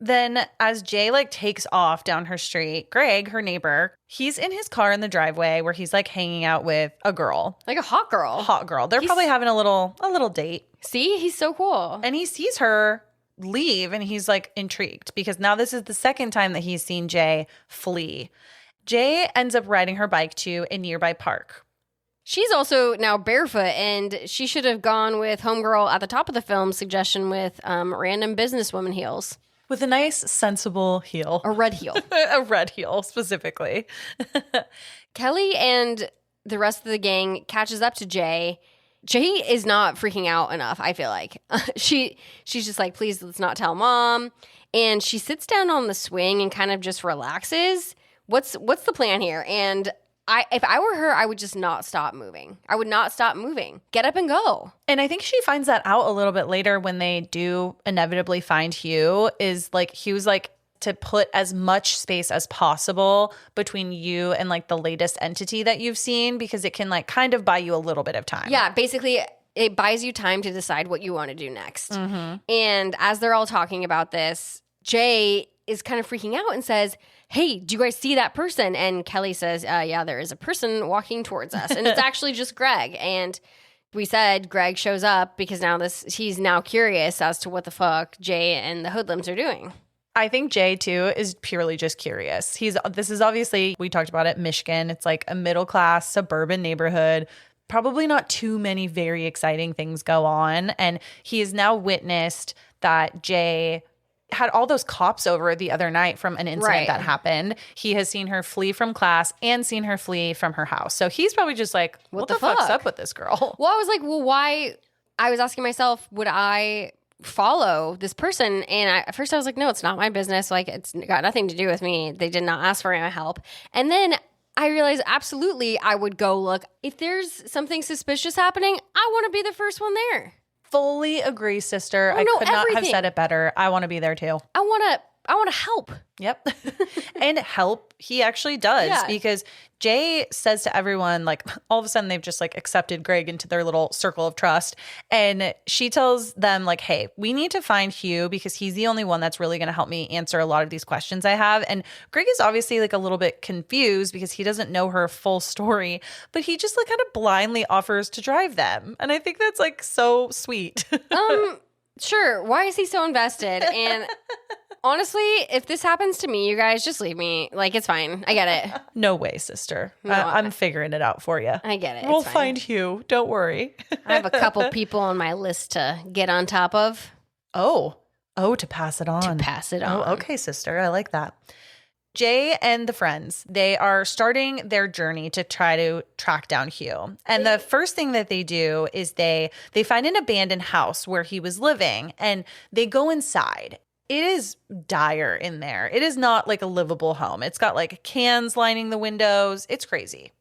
[SPEAKER 1] Then as Jay like takes off down her street, Greg, her neighbor, he's in his car in the driveway where he's like hanging out with a girl.
[SPEAKER 2] Like a hot girl.
[SPEAKER 1] Hot girl. They're probably having a little date.
[SPEAKER 2] See, he's so cool.
[SPEAKER 1] And he sees her leave, and he's like intrigued because now this is the second time that he's seen Jay flee. Jay ends up riding her bike to a nearby park.
[SPEAKER 2] She's also now barefoot, and she should have gone with homegirl at the top of the film's suggestion with random businesswoman heels.
[SPEAKER 1] With a nice, sensible heel.
[SPEAKER 2] A red heel.
[SPEAKER 1] A red heel, specifically.
[SPEAKER 2] Kelly and the rest of the gang catches up to Jay. Jay is not freaking out enough, I feel like. She's just like, please, let's not tell mom. And she sits down on the swing and kind of just relaxes. What's the plan here? And if I were her, I would just not stop moving. I would not stop moving. Get up and go.
[SPEAKER 1] And I think she finds that out a little bit later when they do inevitably find Hugh, is like Hugh's like to put as much space as possible between you and like the latest entity that you've seen, because it can like kind of buy you a little bit of time.
[SPEAKER 2] Yeah, basically it buys you time to decide what you want to do next. Mm-hmm. And as they're all talking about this, Jay is kind of freaking out and says, hey, do you guys see that person? And Kelly says, yeah, there is a person walking towards us. And it's actually just Greg. And we said Greg shows up because he's now curious as to what the fuck Jay and the hoodlums are doing.
[SPEAKER 1] I think Jay, too, is purely just curious. This is obviously, we talked about it, Michigan. It's like a middle-class suburban neighborhood. Probably not too many very exciting things go on. And he has now witnessed that Jay had all those cops over the other night from an incident that happened. He has seen her flee from class and seen her flee from her house. So he's probably just like, what the fuck's up with this girl?
[SPEAKER 2] Well, I was like, why? I was asking myself, would I follow this person? And at first I was like, no, it's not my business. Like, it's got nothing to do with me. They did not ask for my help. And then I realized absolutely I would go look. If there's something suspicious happening, I want to be the first one there.
[SPEAKER 1] Fully agree, sister. I
[SPEAKER 2] know
[SPEAKER 1] could not have
[SPEAKER 2] everything.
[SPEAKER 1] said it better. I want to be there too.
[SPEAKER 2] I want to want to help.
[SPEAKER 1] Yep. And help he actually does because Jay says to everyone, like, all of a sudden they've just like accepted Greg into their little circle of trust. And she tells them like, hey, we need to find Hugh because he's the only one that's really going to help me answer a lot of these questions I have. And Greg is obviously like a little bit confused because he doesn't know her full story, but he just like kind of blindly offers to drive them. And I think that's like so sweet.
[SPEAKER 2] Sure. Why is he so invested? And honestly, if this happens to me, you guys just leave me. Like, it's fine. I get it.
[SPEAKER 1] No way, sister.
[SPEAKER 2] No,
[SPEAKER 1] I'm figuring it out for you.
[SPEAKER 2] I get it.
[SPEAKER 1] We'll find Hugh. Don't worry.
[SPEAKER 2] I have a couple people on my list to get on top of.
[SPEAKER 1] Oh, to pass it on.
[SPEAKER 2] Oh,
[SPEAKER 1] okay, sister. I like that. Jay and the friends, they are starting their journey to try to track down Hugh. And the first thing that they do is they find an abandoned house where he was living and they go inside. It is dire in there. It is not like a livable home. It's got like cans lining the windows. It's crazy.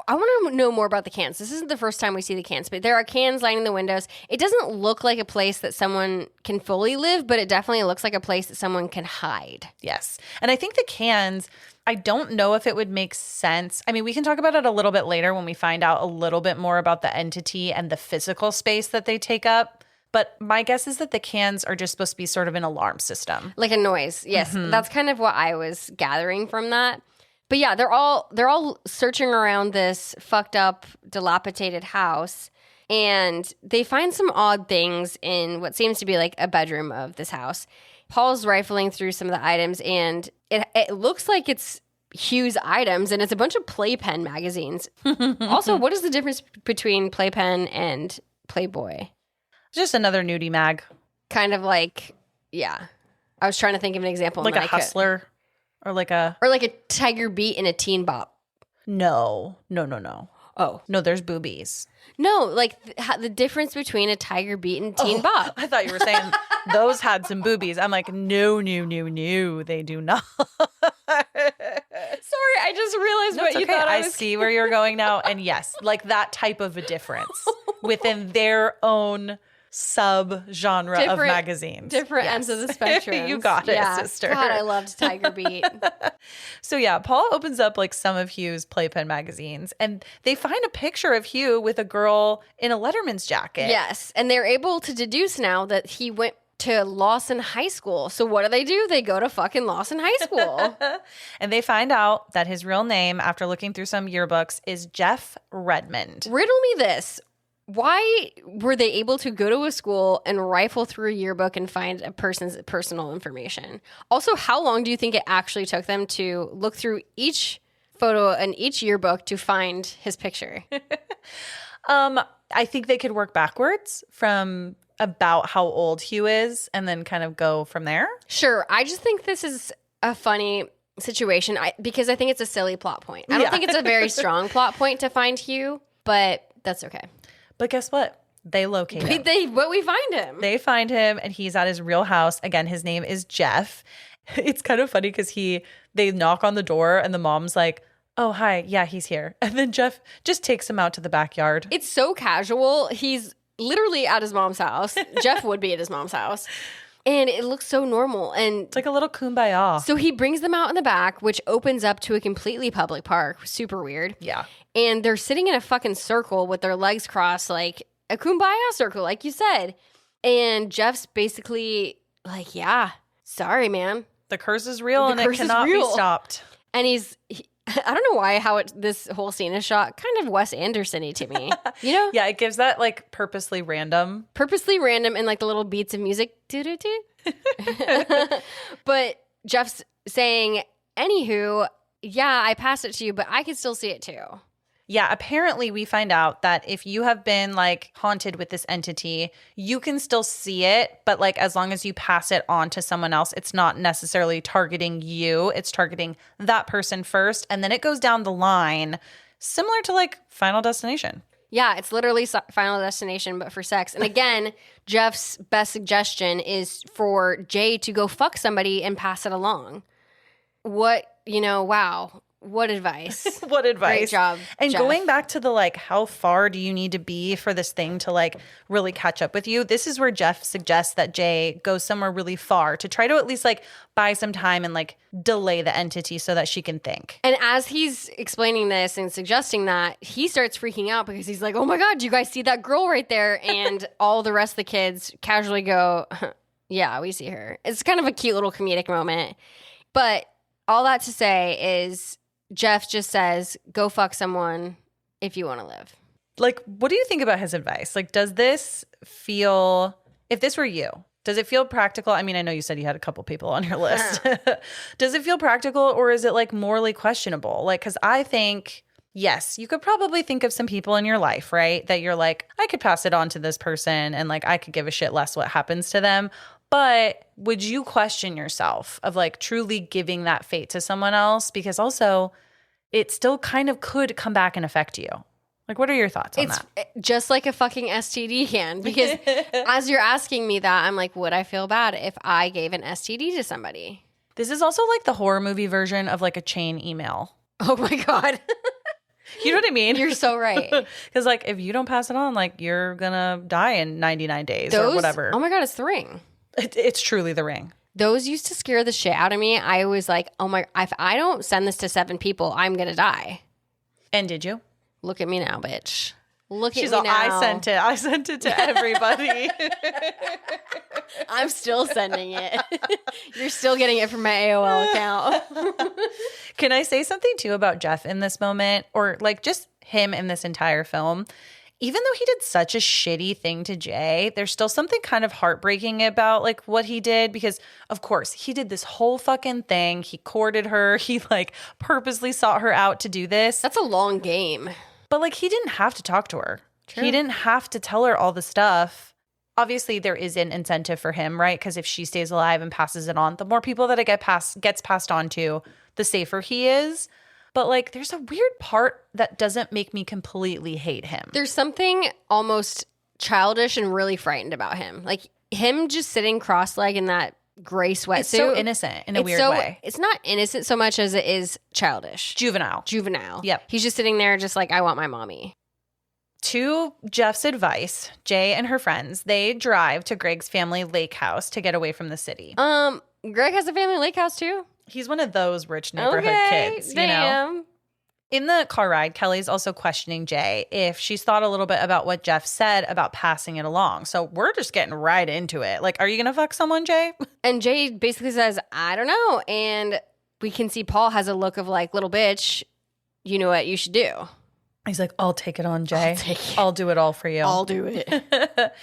[SPEAKER 2] I want to know more about the cans. This isn't the first time we see the cans, but there are cans lining the windows. It doesn't look like a place that someone can fully live, but it definitely looks like a place that someone can hide.
[SPEAKER 1] Yes. And I think the cans, I don't know if it would make sense. I mean, we can talk about it a little bit later when we find out a little bit more about the entity and the physical space that they take up. But my guess is that the cans are just supposed to be sort of an alarm system.
[SPEAKER 2] Like a noise. Yes. That's kind of what I was gathering from that. But yeah, they're all searching around this fucked up, dilapidated house, and they find some odd things in what seems to be like a bedroom of this house. Paul's rifling through some of the items, and it looks like it's Hugh's items, and it's a bunch of Playpen magazines. Also, what is the difference between Playpen and Playboy?
[SPEAKER 1] Just another nudie mag.
[SPEAKER 2] Kind of like, yeah. I was trying to think of an example.
[SPEAKER 1] Like a Hustler. Or like a
[SPEAKER 2] Tiger Beat and a Teen Bop.
[SPEAKER 1] No.
[SPEAKER 2] Oh.
[SPEAKER 1] No, there's boobies.
[SPEAKER 2] No, like the difference between a Tiger Beat and Teen Bop.
[SPEAKER 1] I thought you were saying those had some boobies. I'm like, no, they do not.
[SPEAKER 2] Sorry, I just realized what you thought
[SPEAKER 1] I see where you're going now. And yes, like that type of a difference within their own sub-genre of magazines.
[SPEAKER 2] Different ends of the spectrum.
[SPEAKER 1] You got it, sister.
[SPEAKER 2] God, I loved Tiger Beat.
[SPEAKER 1] So yeah, Paul opens up like some of Hugh's Playpen magazines and they find a picture of Hugh with a girl in a Letterman's jacket.
[SPEAKER 2] Yes, and they're able to deduce now that he went to Lawson High School. So what do? They go to fucking Lawson High School.
[SPEAKER 1] And they find out that his real name, after looking through some yearbooks, is Jeff Redmond.
[SPEAKER 2] Riddle me this. Why were they able to go to a school and rifle through a yearbook and find a person's personal information? Also, how long do you think it actually took them to look through each photo and each yearbook to find his picture?
[SPEAKER 1] I think they could work backwards from about how old Hugh is and then kind of go from there.
[SPEAKER 2] Sure. I just think this is a funny situation because I think it's a silly plot point. I don't think it's a very strong plot point to find Hugh, but that's okay.
[SPEAKER 1] But guess what? They locate him.
[SPEAKER 2] We find him.
[SPEAKER 1] They find him and he's at his real house. Again, his name is Jeff. It's kind of funny because they knock on the door and the mom's like, oh, hi. Yeah, he's here. And then Jeff just takes him out to the backyard.
[SPEAKER 2] It's so casual. He's literally at his mom's house. Jeff would be at his mom's house. And it looks so normal. And
[SPEAKER 1] it's like a little kumbaya.
[SPEAKER 2] So he brings them out in the back, which opens up to a completely public park. Super weird.
[SPEAKER 1] Yeah.
[SPEAKER 2] And they're sitting in a fucking circle with their legs crossed, like a kumbaya circle, like you said. And Jeff's basically like, yeah, sorry, man.
[SPEAKER 1] The curse is real and it cannot be stopped.
[SPEAKER 2] And I don't know why this whole scene is shot kind of Wes Anderson-y to me, you know?
[SPEAKER 1] Yeah, it gives that like purposely random
[SPEAKER 2] and like the little beats of music. But Jeff's saying, anywho, yeah, I passed it to you, but I can still see it too.
[SPEAKER 1] Yeah, apparently we find out that if you have been like haunted with this entity, you can still see it, but like as long as you pass it on to someone else, it's not necessarily targeting you. It's targeting that person first, and then it goes down the line, similar to like Final Destination.
[SPEAKER 2] Yeah, it's literally Final Destination, but for sex. And again, Jeff's best suggestion is for Jay to go fuck somebody and pass it along. Wow. What advice?
[SPEAKER 1] What advice?
[SPEAKER 2] Great job,
[SPEAKER 1] And
[SPEAKER 2] Jeff.
[SPEAKER 1] going back to the like, how far do you need to be for this thing to like really catch up with you? This is where Jeff suggests that Jay goes somewhere really far to try to at least like buy some time and like delay the entity so that she can think.
[SPEAKER 2] And as he's explaining this and suggesting that, he starts freaking out because he's like, oh my God, do you guys see that girl right there? And all the rest of the kids casually go, yeah, we see her. It's kind of a cute little comedic moment. But all that to say is Jeff just says, go fuck someone if you want to live.
[SPEAKER 1] Like, what do you think about his advice? Like, does this feel, if this were you, does it feel practical? I mean, I know you said you had a couple people on your list. Does it feel practical or is it like morally questionable? Like, because I think, yes, you could probably think of some people in your life, right? That you're like, I could pass it on to this person and like I could give a shit less what happens to them. But would you question yourself of like truly giving that fate to someone else? Because also it still kind of could come back and affect you. Like, what are your thoughts on that?
[SPEAKER 2] It's just like a fucking STD can. Because as you're asking me that, I'm like, would I feel bad if I gave an STD to somebody?
[SPEAKER 1] This is also like the horror movie version of like a chain email.
[SPEAKER 2] Oh my God.
[SPEAKER 1] You know what I mean?
[SPEAKER 2] You're so right.
[SPEAKER 1] Because like if you don't pass it on, like you're going to die in 99 days or whatever.
[SPEAKER 2] Oh my God, it's The Ring.
[SPEAKER 1] It's truly The Ring.
[SPEAKER 2] Those used to scare the shit out of me. I was like, oh my, if I don't send this to 7 people, I'm going to die.
[SPEAKER 1] And did you?
[SPEAKER 2] Look at me now, bitch. Look
[SPEAKER 1] She's
[SPEAKER 2] at
[SPEAKER 1] all,
[SPEAKER 2] me now.
[SPEAKER 1] I sent it to everybody.
[SPEAKER 2] I'm still sending it. You're still getting it from my AOL account.
[SPEAKER 1] Can I say something too about Jeff in this moment or like just him in this entire film? Even though he did such a shitty thing to Jay, there's still something kind of heartbreaking about like what he did because of course he did this whole fucking thing. He courted her. He like purposely sought her out to do this.
[SPEAKER 2] That's a long game.
[SPEAKER 1] But like he didn't have to talk to her.
[SPEAKER 2] True.
[SPEAKER 1] He didn't have to tell her all the stuff. Obviously there is an incentive for him, right? Because if she stays alive and passes it on, the more people that it gets passed on to, the safer he is. But like there's a weird part that doesn't make me completely hate him.
[SPEAKER 2] There's something almost childish and really frightened about him. Like him just sitting cross-legged in that gray sweatsuit.
[SPEAKER 1] It's so innocent in a weird way.
[SPEAKER 2] It's not innocent so much as it is childish.
[SPEAKER 1] Juvenile.
[SPEAKER 2] Yep. He's just sitting there just like, I want my mommy.
[SPEAKER 1] To Jeff's advice, Jay and her friends, they drive to Greg's family lake house to get away from the city.
[SPEAKER 2] Greg has a family lake house too?
[SPEAKER 1] He's one of those rich neighborhood kids, you know? In the car ride, Kelly's also questioning Jay if she's thought a little bit about what Jeff said about passing it along. So we're just getting right into it. Like, are you going to fuck someone, Jay?
[SPEAKER 2] And Jay basically says, I don't know. And we can see Paul has a look of like, little bitch, you know what you should do.
[SPEAKER 1] He's like, I'll take it on, Jay. I'll do it all for you.
[SPEAKER 2] I'll do it.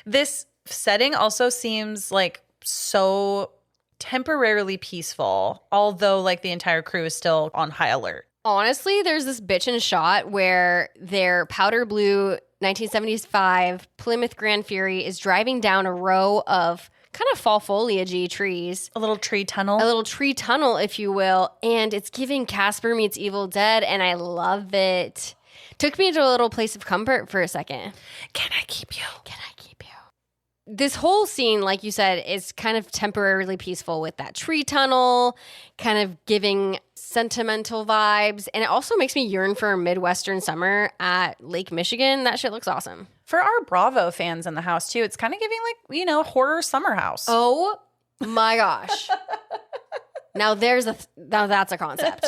[SPEAKER 1] This setting also seems like so temporarily peaceful, although like the entire crew is still on high alert.
[SPEAKER 2] Honestly, there's this bitchin' shot where their powder blue 1975 Plymouth Grand Fury is driving down a row of kind of fall foliage-y trees.
[SPEAKER 1] A little tree tunnel.
[SPEAKER 2] A little tree tunnel, if you will. And it's giving Casper Meets Evil Dead, and I love it. Took me to a little place of comfort for a second.
[SPEAKER 1] Can I keep you?
[SPEAKER 2] Can I keep you? This whole scene, like you said, is kind of temporarily peaceful with that tree tunnel, kind of giving sentimental vibes. And it also makes me yearn for a Midwestern summer at Lake Michigan. That shit looks awesome.
[SPEAKER 1] For our Bravo fans in the house, too, it's kind of giving like, you know, horror summer house.
[SPEAKER 2] Oh my gosh. Now that's a concept.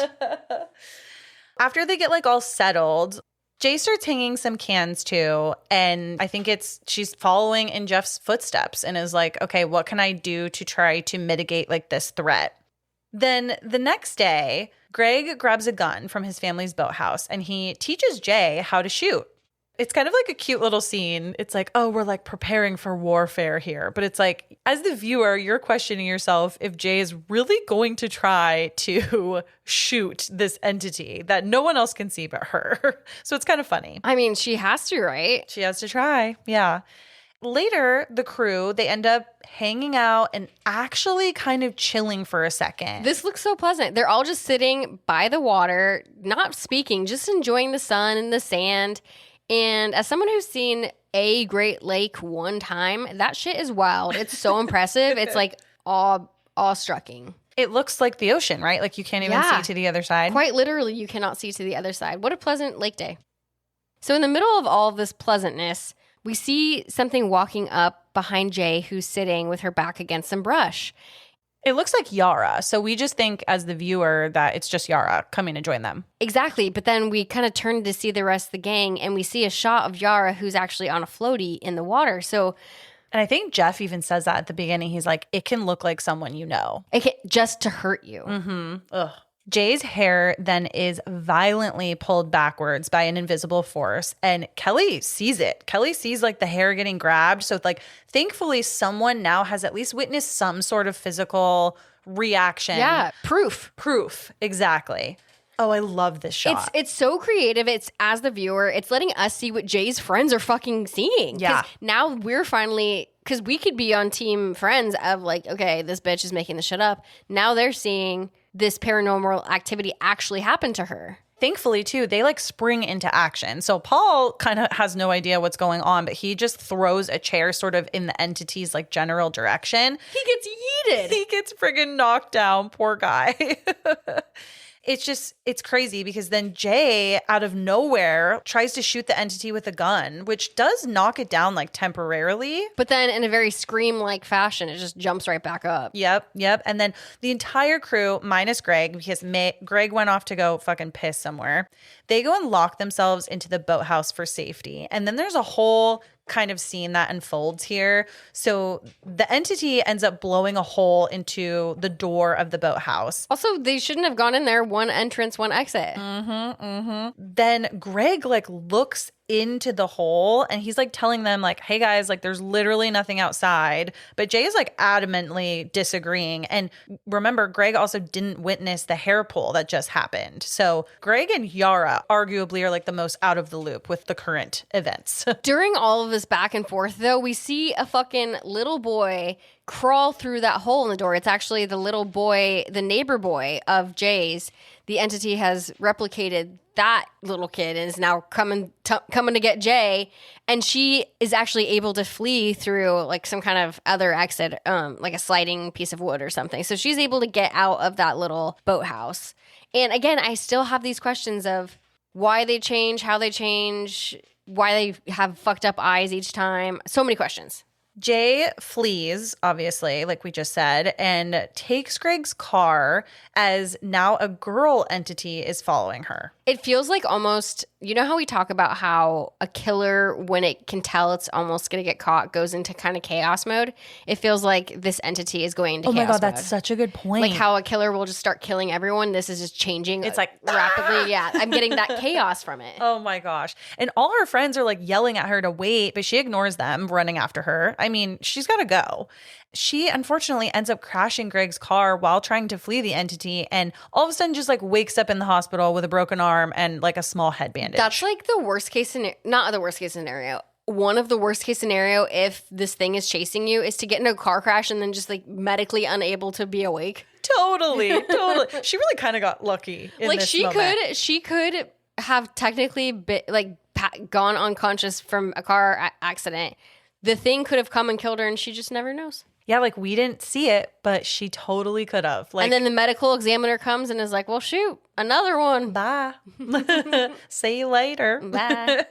[SPEAKER 1] After they get like all settled, Jay starts hanging some cans too. And I think she's following in Jeff's footsteps and is like, okay, what can I do to try to mitigate like this threat? Then the next day, Greg grabs a gun from his family's boathouse and he teaches Jay how to shoot. It's kind of like a cute little scene. It's like, oh, we're like preparing for warfare here. But it's like, as the viewer, you're questioning yourself if Jay is really going to try to shoot this entity that no one else can see but her. So it's kind of funny.
[SPEAKER 2] I mean, she has to, right?
[SPEAKER 1] She has to try. Yeah. Later, the crew, they end up hanging out and actually kind of chilling for a second.
[SPEAKER 2] This looks so pleasant. They're all just sitting by the water, not speaking, just enjoying the sun and the sand. And as someone who's seen a Great Lake one time, that shit is wild. It's so impressive. It's like awe-striking.
[SPEAKER 1] It looks like the ocean, right? Like you can't even see to the other side.
[SPEAKER 2] Quite literally, you cannot see to the other side. What a pleasant lake day. So in the middle of all of this pleasantness, we see something walking up behind Jay, who's sitting with her back against some brush.
[SPEAKER 1] It looks like Yara. So we just think as the viewer that it's just Yara coming to join them.
[SPEAKER 2] Exactly. But then we kind of turn to see the rest of the gang, and we see a shot of Yara who's actually on a floaty in the water.
[SPEAKER 1] And I think Jeff even says that at the beginning. He's like, it can look like someone you know.
[SPEAKER 2] Just to hurt you.
[SPEAKER 1] Mm-hmm. Ugh. Jay's hair then is violently pulled backwards by an invisible force, and Kelly sees it. Kelly sees like the hair getting grabbed. So like, thankfully, someone now has at least witnessed some sort of physical reaction.
[SPEAKER 2] Yeah,
[SPEAKER 1] Proof, exactly. Oh, I love this shot.
[SPEAKER 2] It's so creative. It's, as the viewer, it's letting us see what Jay's friends are fucking seeing.
[SPEAKER 1] Yeah.
[SPEAKER 2] Now we're finally, because we could be on team friends of like, okay, this bitch is making this shit up. Now they're seeing this paranormal activity actually happen to her.
[SPEAKER 1] Thankfully, too, they like spring into action. So Paul kind of has no idea what's going on, but he just throws a chair sort of in the entity's like general direction.
[SPEAKER 2] He gets yeeted.
[SPEAKER 1] He gets friggin' knocked down. Poor guy. It's crazy because then Jay, out of nowhere, tries to shoot the entity with a gun, which does knock it down like temporarily.
[SPEAKER 2] But then in a very Scream-like fashion, it just jumps right back up.
[SPEAKER 1] Yep. And then the entire crew, minus Greg, because Greg went off to go fucking piss somewhere, they go and lock themselves into the boathouse for safety. And then there's a whole kind of scene that unfolds here. So the entity ends up blowing a hole into the door of the boathouse.
[SPEAKER 2] Also, they shouldn't have gone in there. One entrance, one exit.
[SPEAKER 1] Then Greg like looks into the hole and he's like telling them like, hey guys, like there's literally nothing outside. But Jay is like adamantly disagreeing. And remember, Greg also didn't witness the hair pull that just happened. So Greg and Yara arguably are like the most out of the loop with the current events.
[SPEAKER 2] During all of this back and forth, though, we see a fucking little boy crawl through that hole in the door. It's actually the little boy, the neighbor boy of Jay's. The entity has replicated that little kid and is now coming to get Jay. And she is actually able to flee through like some kind of other exit, like a sliding piece of wood or something. So she's able to get out of that little boathouse. And again, I still have these questions of why they change, how they change, why they have fucked up eyes each time. So many questions.
[SPEAKER 1] Jay flees, obviously, like we just said, and takes Greg's car as now a girl entity is following her.
[SPEAKER 2] It feels like almost, you know how we talk about how a killer, when it can tell it's almost going to get caught, goes into kind of chaos mode? It feels like this entity is going into chaos mode.
[SPEAKER 1] Oh my God, that's such a good point.
[SPEAKER 2] Like how a killer will just start killing everyone. This is just changing.
[SPEAKER 1] It's like
[SPEAKER 2] rapidly. Yeah, I'm getting that chaos from it.
[SPEAKER 1] Oh my gosh. And all her friends are like yelling at her to wait, but she ignores them, running after her. I mean, she's got to go. She unfortunately ends up crashing Greg's car while trying to flee the entity, and all of a sudden just like wakes up in the hospital with a broken arm and like a small head bandage.
[SPEAKER 2] That's like the worst case scenario. Not the worst case scenario. One of the worst case scenario, if this thing is chasing you, is to get in a car crash and then just like medically unable to be awake.
[SPEAKER 1] Totally. She really kind of got lucky in
[SPEAKER 2] like
[SPEAKER 1] this
[SPEAKER 2] she could have technically gone unconscious from a car accident. The thing could have come and killed her, and she just never knows.
[SPEAKER 1] Yeah, like we didn't see it, but she totally could have. Like,
[SPEAKER 2] and then the medical examiner comes and is like, well, shoot, another one.
[SPEAKER 1] Bye. See you later.
[SPEAKER 2] Bye.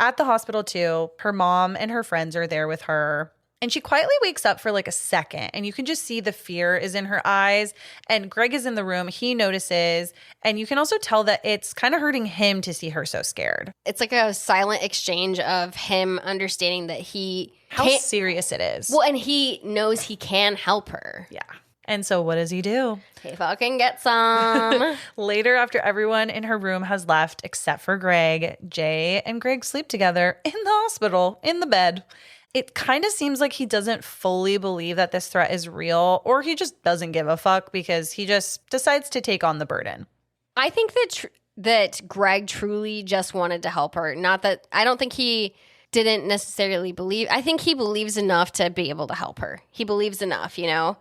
[SPEAKER 1] At the hospital, too, her mom and her friends are there with her. And she quietly wakes up for like a second, and you can just see the fear is in her eyes. And Greg is in the room. He notices. And you can also tell that it's kind of hurting him to see her so scared.
[SPEAKER 2] It's like a silent exchange of him understanding that
[SPEAKER 1] how serious it is.
[SPEAKER 2] Well, and he knows he can help her.
[SPEAKER 1] Yeah. And so what does he do?
[SPEAKER 2] He fucking gets some.
[SPEAKER 1] Later, after everyone in her room has left except for Greg, Jay and Greg sleep together in the hospital, in the bed. It kind of seems like he doesn't fully believe that this threat is real, or he just doesn't give a fuck because he just decides to take on the burden.
[SPEAKER 2] I think that Greg truly just wanted to help her. Not that I don't think he didn't necessarily believe. I think he believes enough to be able to help her. He believes enough, you know?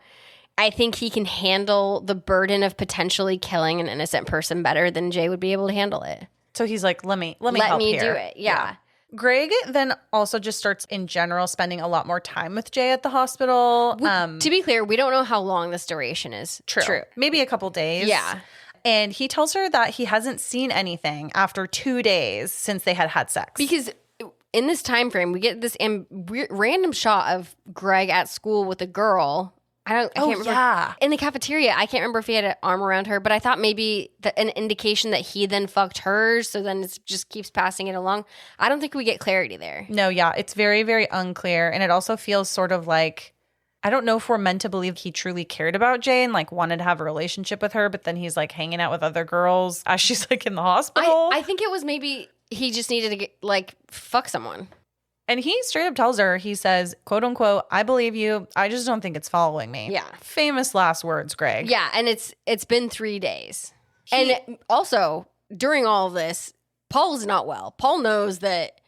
[SPEAKER 2] I think he can handle the burden of potentially killing an innocent person better than Jay would be able to handle it.
[SPEAKER 1] So he's like, let me help
[SPEAKER 2] me
[SPEAKER 1] here.
[SPEAKER 2] do it. Yeah.
[SPEAKER 1] Greg then also just starts in general spending a lot more time with Jay at the hospital.
[SPEAKER 2] To be clear, we don't know how long this duration is.
[SPEAKER 1] True. Maybe a couple days.
[SPEAKER 2] Yeah.
[SPEAKER 1] And he tells her that he hasn't seen anything after 2 days since they had sex.
[SPEAKER 2] Because in this time frame, we get this random shot of Greg at school with a girl. I can't remember.
[SPEAKER 1] Yeah.
[SPEAKER 2] In the cafeteria, I can't remember if he had an arm around her, but I thought maybe an indication that he then fucked her, so then it just keeps passing it along. I don't think we get clarity there.
[SPEAKER 1] No, yeah. It's very, very unclear. And it also feels sort of like, I don't know if we're meant to believe he truly cared about Jay and like wanted to have a relationship with her, but then he's like hanging out with other girls as she's like in the hospital.
[SPEAKER 2] I think it was maybe he just needed to get, like, fuck someone.
[SPEAKER 1] And he straight up tells her, he says, quote unquote, I believe you. I just don't think it's following me.
[SPEAKER 2] Yeah.
[SPEAKER 1] Famous last words, Greg.
[SPEAKER 2] Yeah. And it's been 3 days. And also, during all of this, Paul is not well. Paul knows that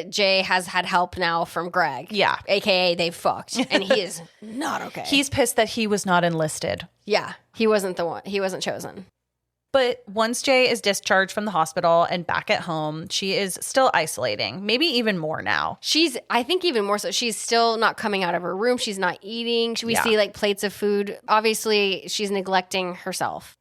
[SPEAKER 2] Jay has had help now from Greg.
[SPEAKER 1] Yeah.
[SPEAKER 2] AKA they've fucked. And he is not okay.
[SPEAKER 1] He's pissed that he was not enlisted.
[SPEAKER 2] Yeah. He wasn't the one. He wasn't chosen.
[SPEAKER 1] But once Jay is discharged from the hospital and back at home, she is still isolating, maybe even more now.
[SPEAKER 2] I think even more so, she's still not coming out of her room. She's not eating. We see like plates of food. Obviously, she's neglecting herself.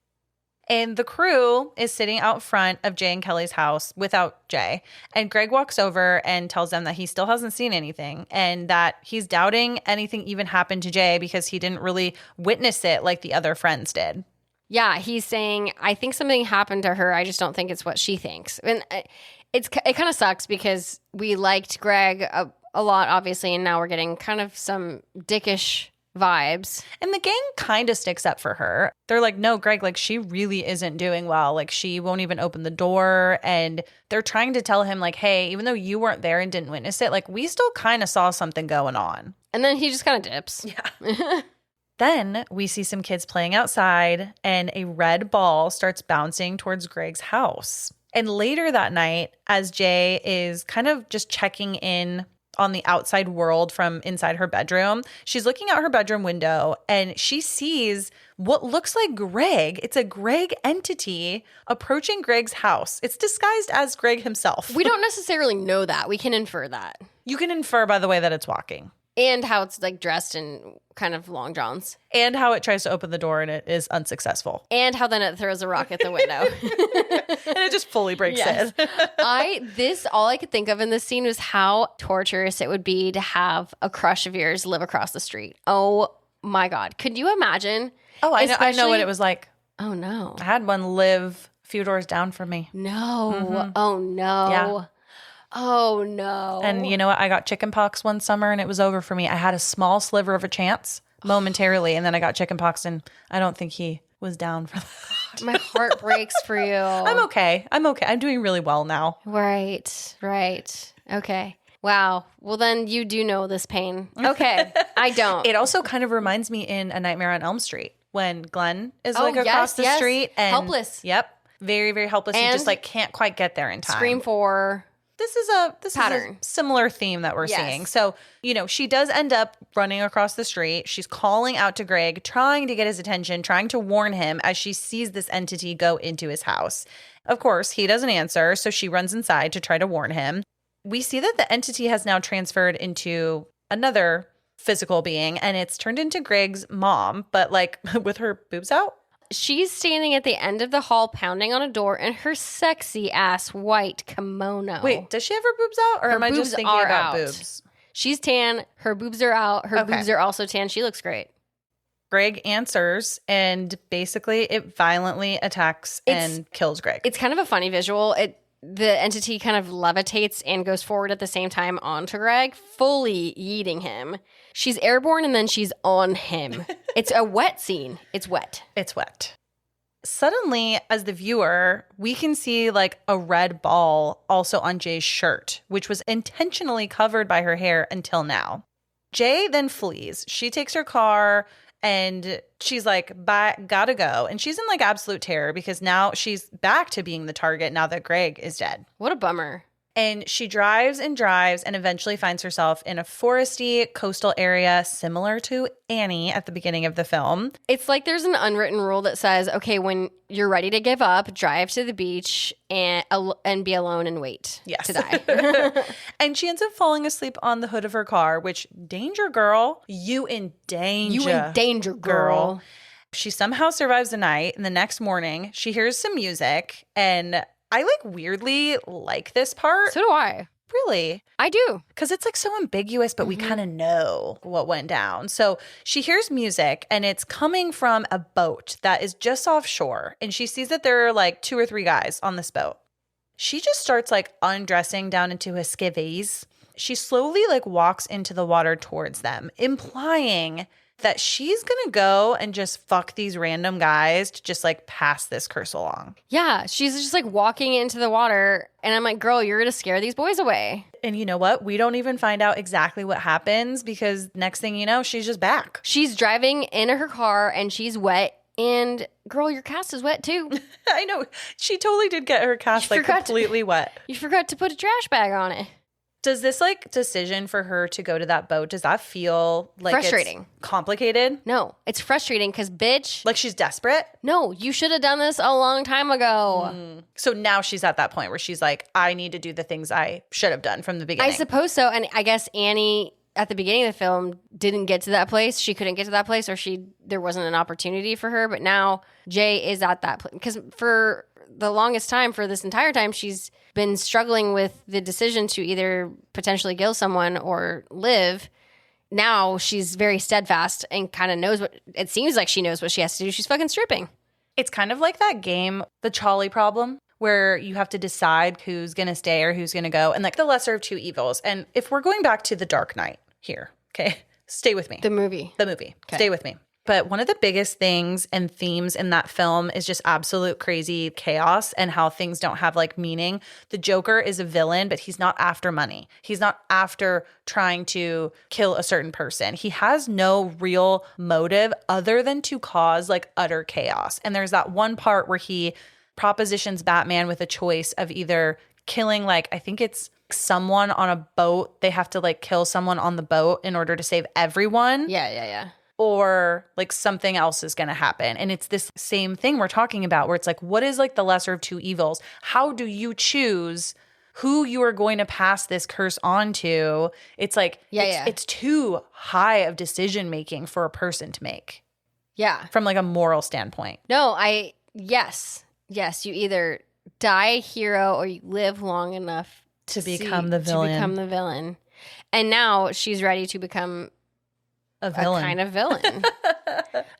[SPEAKER 1] And the crew is sitting out front of Jay and Kelly's house without Jay. And Greg walks over and tells them that he still hasn't seen anything and that he's doubting anything even happened to Jay because he didn't really witness it like the other friends did.
[SPEAKER 2] Yeah, he's saying, I think something happened to her. I just don't think it's what she thinks. And it kind of sucks because we liked Greg a lot, obviously, and now we're getting kind of some dickish vibes.
[SPEAKER 1] And the gang kind of sticks up for her. They're like, no, Greg, like she really isn't doing well. Like she won't even open the door. And they're trying to tell him like, hey, even though you weren't there and didn't witness it, like we still kind of saw something going on.
[SPEAKER 2] And then he just kind of dips.
[SPEAKER 1] Yeah. Then we see some kids playing outside and a red ball starts bouncing towards Greg's house. And later that night, as Jay is kind of just checking in on the outside world from inside her bedroom, she's looking out her bedroom window and she sees what looks like Greg. It's a Greg entity approaching Greg's house. It's disguised as Greg himself.
[SPEAKER 2] We don't necessarily know that. We can infer that.
[SPEAKER 1] You can infer by the way that it's walking.
[SPEAKER 2] And how it's like dressed in kind of long johns.
[SPEAKER 1] And how it tries to open the door and it is unsuccessful.
[SPEAKER 2] And how then it throws a rock at the window.
[SPEAKER 1] And it just fully breaks in.
[SPEAKER 2] All I could think of in this scene was how torturous it would be to have a crush of yours live across the street. Oh my God. Could you imagine?
[SPEAKER 1] Oh, I know what it was like.
[SPEAKER 2] Oh no.
[SPEAKER 1] I had one live a few doors down from me.
[SPEAKER 2] No.
[SPEAKER 1] Mm-hmm.
[SPEAKER 2] Oh no.
[SPEAKER 1] Yeah.
[SPEAKER 2] Oh no.
[SPEAKER 1] And you know what? I got chicken pox one summer and it was over for me. I had a small sliver of a chance momentarily and then I got chicken pox and I don't think he was down for that.
[SPEAKER 2] My heart breaks for you.
[SPEAKER 1] I'm okay. I'm doing really well now.
[SPEAKER 2] Right. Okay. Wow. Well, then you do know this pain. Okay. I don't.
[SPEAKER 1] It also kind of reminds me in A Nightmare on Elm Street when Glenn is across the street and
[SPEAKER 2] helpless.
[SPEAKER 1] Yep. Very, very helpless.
[SPEAKER 2] And
[SPEAKER 1] he just like can't quite get there in time.
[SPEAKER 2] Scream 4.
[SPEAKER 1] This is a similar theme that we're seeing. So, she does end up running across the street. She's calling out to Greg, trying to get his attention, trying to warn him as she sees this entity go into his house. Of course, he doesn't answer, so she runs inside to try to warn him. We see that the entity has now transferred into another physical being, and it's turned into Greg's mom, but like with her boobs out.
[SPEAKER 2] She's standing at the end of the hall pounding on a door in her sexy ass white kimono.
[SPEAKER 1] Wait, does she have her boobs out? Or am I just thinking about boobs?
[SPEAKER 2] She's tan. Her boobs are out. Her boobs are also tan. She looks great.
[SPEAKER 1] Greg answers and basically it violently attacks and kills Greg.
[SPEAKER 2] It's kind of a funny visual. The entity kind of levitates and goes forward at the same time onto Greg, fully yeeting him. She's airborne and then she's on him. It's a wet scene. It's wet.
[SPEAKER 1] It's wet. Suddenly, as the viewer, we can see like a red ball also on Jay's shirt, which was intentionally covered by her hair until now. Jay then flees. She takes her car and she's like, bye, gotta go. And she's in like absolute terror because now she's back to being the target now that Greg is dead.
[SPEAKER 2] What a bummer.
[SPEAKER 1] And she drives and drives and eventually finds herself in a foresty coastal area similar to Annie at the beginning of the film.
[SPEAKER 2] It's like there's an unwritten rule that says, okay, when you're ready to give up, drive to the beach and be alone and wait to die.
[SPEAKER 1] And she ends up falling asleep on the hood of her car, which, danger, girl. You in danger,
[SPEAKER 2] girl.
[SPEAKER 1] She somehow survives the night, and the next morning she hears some music, and I weirdly like this part.
[SPEAKER 2] So do I.
[SPEAKER 1] Really?
[SPEAKER 2] I do.
[SPEAKER 1] Because it's so ambiguous, but we kind of know what went down. So she hears music, and it's coming from a boat that is just offshore, and she sees that there are 2 or 3 guys on this boat. She just starts undressing down into his skivvies. She slowly walks into the water towards them, implying that she's going to go and just fuck these random guys to just pass this curse along.
[SPEAKER 2] Yeah, she's just walking into the water, and I'm like, girl, you're going to scare these boys away.
[SPEAKER 1] And you know what? We don't even find out exactly what happens, because next thing you know, she's just back.
[SPEAKER 2] She's driving in her car and she's wet. And girl, your cast is wet too.
[SPEAKER 1] I know. She totally did get her cast completely wet.
[SPEAKER 2] You forgot to put a trash bag on it.
[SPEAKER 1] Does this decision for her to go to that boat, does that feel
[SPEAKER 2] frustrating?
[SPEAKER 1] It's complicated?
[SPEAKER 2] No, it's frustrating because, bitch.
[SPEAKER 1] She's desperate?
[SPEAKER 2] No, you should have done this a long time ago.
[SPEAKER 1] So now she's at that point where she's I need to do the things I should have done from the beginning.
[SPEAKER 2] I suppose so. And I guess Annie, at the beginning of the film, didn't get to that place. She couldn't get to that place, or there wasn't an opportunity for her. But now Jay is at that place. Because for the longest time, for this entire time, she's been struggling with the decision to either potentially kill someone or live. Now she's very steadfast and kind of knows it seems like she knows what she has to do. She's fucking stripping.
[SPEAKER 1] It's kind of like that game, The Trolley Problem, where you have to decide who's going to stay or who's going to go, and the lesser of two evils. And if we're going back to The Dark Knight here, okay, stay with me.
[SPEAKER 2] The movie.
[SPEAKER 1] Okay. Stay with me. But one of the biggest things and themes in that film is just absolute crazy chaos and how things don't have meaning. The Joker is a villain, but he's not after money. He's not after trying to kill a certain person. He has no real motive other than to cause utter chaos. And there's that one part where he propositions Batman with a choice of either killing I think it's someone on a boat. They have to kill someone on the boat in order to save everyone.
[SPEAKER 2] Yeah.
[SPEAKER 1] Or something else is going to happen. And it's this same thing we're talking about where it's what is the lesser of two evils? How do you choose who you are going to pass this curse on to? It's it's too high of decision making for a person to make.
[SPEAKER 2] Yeah.
[SPEAKER 1] From a moral standpoint.
[SPEAKER 2] No, yes, you either die a hero or you live long enough
[SPEAKER 1] to become the villain.
[SPEAKER 2] And now she's ready to become
[SPEAKER 1] a villain.
[SPEAKER 2] A kind of villain.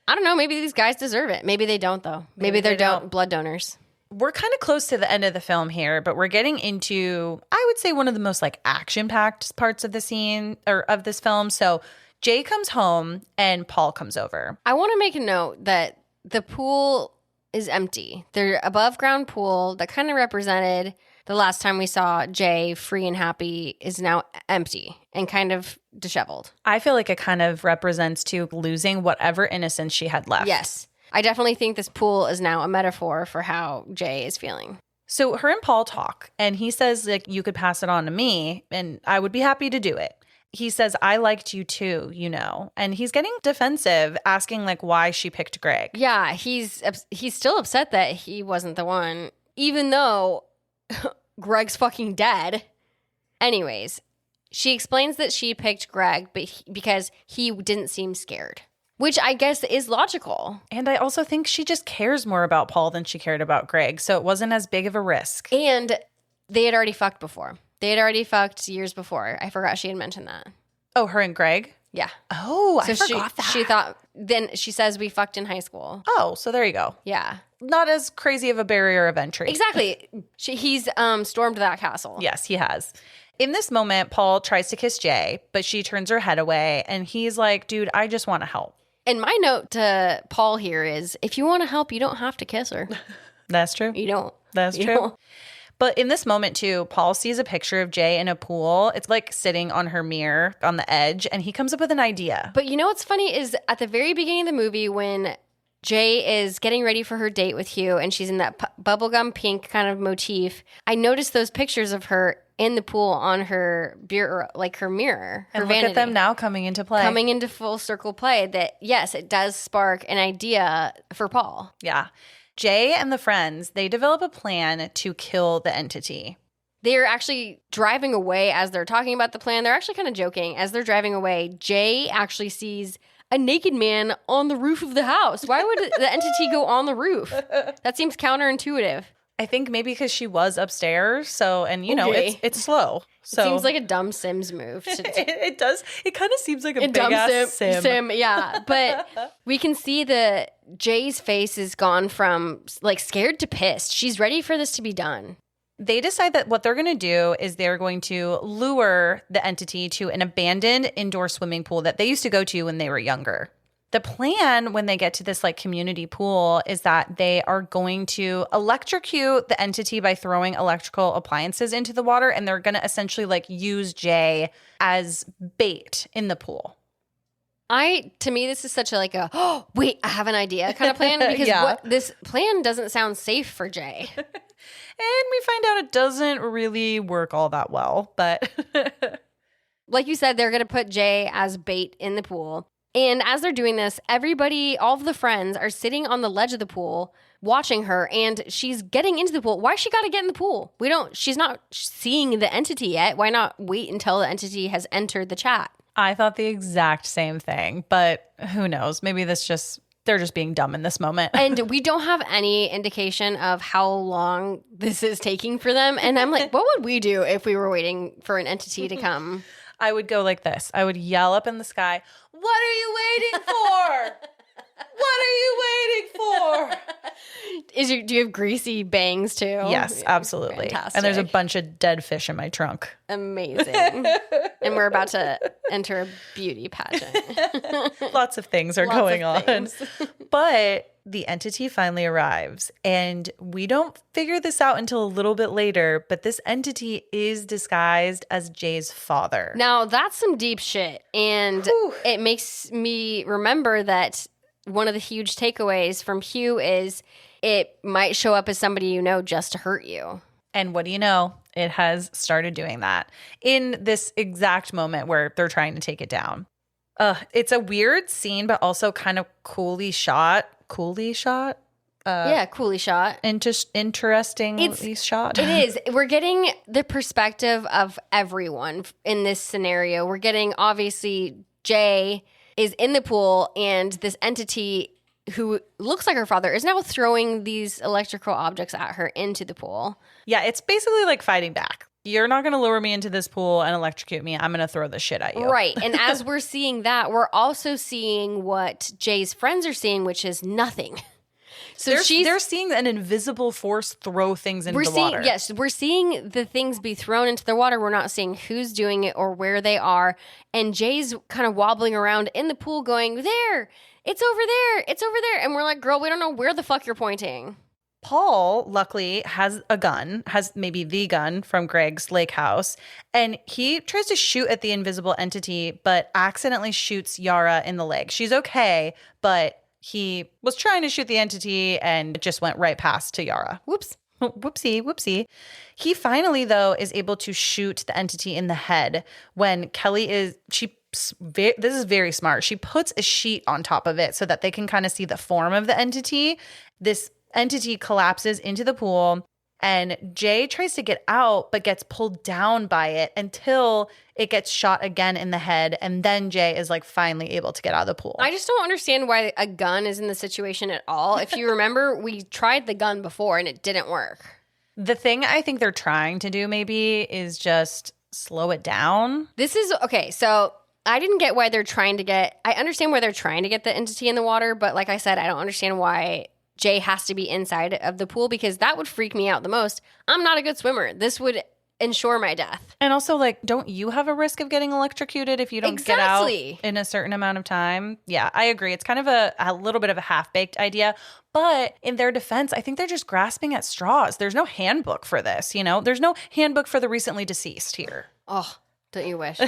[SPEAKER 2] I don't know. Maybe these guys deserve it. Maybe they don't, though. Maybe they're blood donors.
[SPEAKER 1] We're kind of close to the end of the film here, but we're getting into, I would say, one of the most action-packed parts of the scene or of this film. So Jay comes home and Paul comes over.
[SPEAKER 2] I want to make a note that the pool is empty. Their above-ground pool that kind of represented the last time we saw Jay free and happy is now empty and kind of disheveled.
[SPEAKER 1] I feel like it kind of represents to losing whatever innocence she had left.
[SPEAKER 2] Yes. I definitely think this pool is now a metaphor for how Jay is feeling.
[SPEAKER 1] So her and Paul talk, and he says, you could pass it on to me, and I would be happy to do it. He says, I liked you too, and he's getting defensive, asking why she picked Greg.
[SPEAKER 2] Yeah, he's still upset that he wasn't the one, even though Greg's fucking dead. Anyways, she explains that she picked Greg because he didn't seem scared, which I guess is logical.
[SPEAKER 1] And I also think she just cares more about Paul than she cared about Greg, so it wasn't as big of a risk.
[SPEAKER 2] And they had already fucked before. They had already fucked years before. I forgot she had mentioned that.
[SPEAKER 1] Oh, her and Greg?
[SPEAKER 2] Yeah.
[SPEAKER 1] Oh, I forgot that.
[SPEAKER 2] She thought, then she says we fucked in high school.
[SPEAKER 1] Oh, so there you go.
[SPEAKER 2] Yeah.
[SPEAKER 1] Not as crazy of a barrier of entry.
[SPEAKER 2] Exactly. He's stormed that castle.
[SPEAKER 1] Yes, he has. In this moment, Paul tries to kiss Jay, but she turns her head away, and he's like, dude, I just want to help.
[SPEAKER 2] And my note to Paul here is, if you want to help, you don't have to kiss her.
[SPEAKER 1] That's true.
[SPEAKER 2] You don't.
[SPEAKER 1] That's true.
[SPEAKER 2] Don't.
[SPEAKER 1] But in this moment, too, Paul sees a picture of Jay in a pool. It's sitting on her mirror on the edge, and he comes up with an idea.
[SPEAKER 2] But what's funny is at the very beginning of the movie when Jay is getting ready for her date with Hugh and she's in that bubblegum pink kind of motif, I noticed those pictures of her in the pool on her bureau, like her mirror, her
[SPEAKER 1] And
[SPEAKER 2] vanity.
[SPEAKER 1] look at them now coming into play.
[SPEAKER 2] Coming into full circle play that, yes, it does spark an idea for Paul.
[SPEAKER 1] Yeah. Jay and the friends, they develop a plan to kill the entity.
[SPEAKER 2] They're actually driving away as they're talking about the plan. They're actually kind of joking. As they're driving away, Jay actually sees a naked man on the roof of the house. Why would the entity go on the roof? That seems counterintuitive.
[SPEAKER 1] I think maybe because she was upstairs. So, and you know,
[SPEAKER 2] Okay.
[SPEAKER 1] it's slow. So
[SPEAKER 2] It seems like a dumb Sims move.
[SPEAKER 1] it does. It kind of seems like a big
[SPEAKER 2] dumb
[SPEAKER 1] ass sim.
[SPEAKER 2] Yeah. But we can see that Jay's face is gone from like scared to pissed. She's ready for this to be done.
[SPEAKER 1] They decide that what they're going to do is they're going to lure the entity to an abandoned indoor swimming pool that they used to go to when they were younger. The plan when they get to this like community pool is that they are going to electrocute the entity by throwing electrical appliances into the water, and they're going to essentially like use Jay as bait in the pool.
[SPEAKER 2] To me, this is such a like a, oh, wait, I have an idea kind of plan because
[SPEAKER 1] Yeah.
[SPEAKER 2] this plan doesn't sound safe for Jay.
[SPEAKER 1] And we find out it doesn't really work all that well, but
[SPEAKER 2] Like you said, they're going to put Jay as bait in the pool. And as they're doing this, everybody, all of the friends are sitting on the ledge of the pool watching her, and she's getting into the pool. Why she got to get in the pool? She's not seeing the entity yet. Why not wait until the entity has entered the chat?
[SPEAKER 1] I thought the exact same thing, but who knows? Maybe they're just being dumb in this moment.
[SPEAKER 2] And we don't have any indication of how long this is taking for them. And I'm like, what would we do if we were waiting for an entity to come?
[SPEAKER 1] I would go like this. I would yell up in the sky, "What are you waiting for? What are you waiting for?"
[SPEAKER 2] Do you have greasy bangs too?
[SPEAKER 1] Yes, absolutely.
[SPEAKER 2] Fantastic.
[SPEAKER 1] And there's a bunch of dead fish in my trunk.
[SPEAKER 2] Amazing. And we're about to enter a beauty pageant.
[SPEAKER 1] Lots of things are
[SPEAKER 2] Lots
[SPEAKER 1] going
[SPEAKER 2] of
[SPEAKER 1] on.
[SPEAKER 2] things.
[SPEAKER 1] But the entity finally arrives, and we don't figure this out until a little bit later, but this entity is disguised as Jay's father.
[SPEAKER 2] Now, that's some deep shit. And it makes me remember that one of the huge takeaways from Hugh is it might show up as somebody you know just to hurt you.
[SPEAKER 1] And what do you know? It has started doing that in this exact moment where they're trying to take it down. It's a weird scene, but also kind of coolly shot. Coolly shot?
[SPEAKER 2] Coolly shot.
[SPEAKER 1] Interestingly shot.
[SPEAKER 2] It is. We're getting the perspective of everyone in this scenario. We're getting, obviously, Jay is in the pool, and this entity who looks like her father is now throwing these electrical objects at her into the pool.
[SPEAKER 1] Yeah, it's basically like fighting back. You're not going to lure me into this pool and electrocute me. I'm going to throw the shit at you.
[SPEAKER 2] Right. And as we're seeing that, we're also seeing what Jay's friends are seeing, which is nothing. So
[SPEAKER 1] they're seeing an invisible force throw things into the water.
[SPEAKER 2] Yes, we're seeing the things be thrown into the water. We're not seeing who's doing it or where they are. And Jay's kind of wobbling around in the pool going, there, it's over there, it's over there. And we're like, girl, we don't know where the fuck you're pointing.
[SPEAKER 1] Paul, luckily, has a gun, has maybe the gun from Greg's lake house, and he tries to shoot at the invisible entity, but accidentally shoots Yara in the leg. She's okay, but he was trying to shoot the entity and it just went right past to Yara. Whoops. Whoopsie. He finally, though, is able to shoot the entity in the head when this is very smart. She puts a sheet on top of it so that they can kind of see the form of the entity. This entity collapses into the pool, and Jay tries to get out but gets pulled down by it until it gets shot again in the head, and then Jay is like finally able to get out of the pool.
[SPEAKER 2] I just don't understand why a gun is in the situation at all. If you remember, we tried the gun before and it didn't work.
[SPEAKER 1] The thing I think they're trying to do maybe is just slow it down.
[SPEAKER 2] This is okay, so I didn't get why I understand why they're trying to get the entity in the water, but like I said, I don't understand why Jay has to be inside of the pool, because that would freak me out the most. I'm not a good swimmer. This would ensure my death.
[SPEAKER 1] And also, like, don't you have a risk of getting electrocuted if you don't get out in a certain amount of time? Yeah, I agree. It's kind of a little bit of a half-baked idea. But in their defense, I think they're just grasping at straws. There's no handbook for this, you know? There's no handbook for the recently deceased here.
[SPEAKER 2] Oh, don't you wish?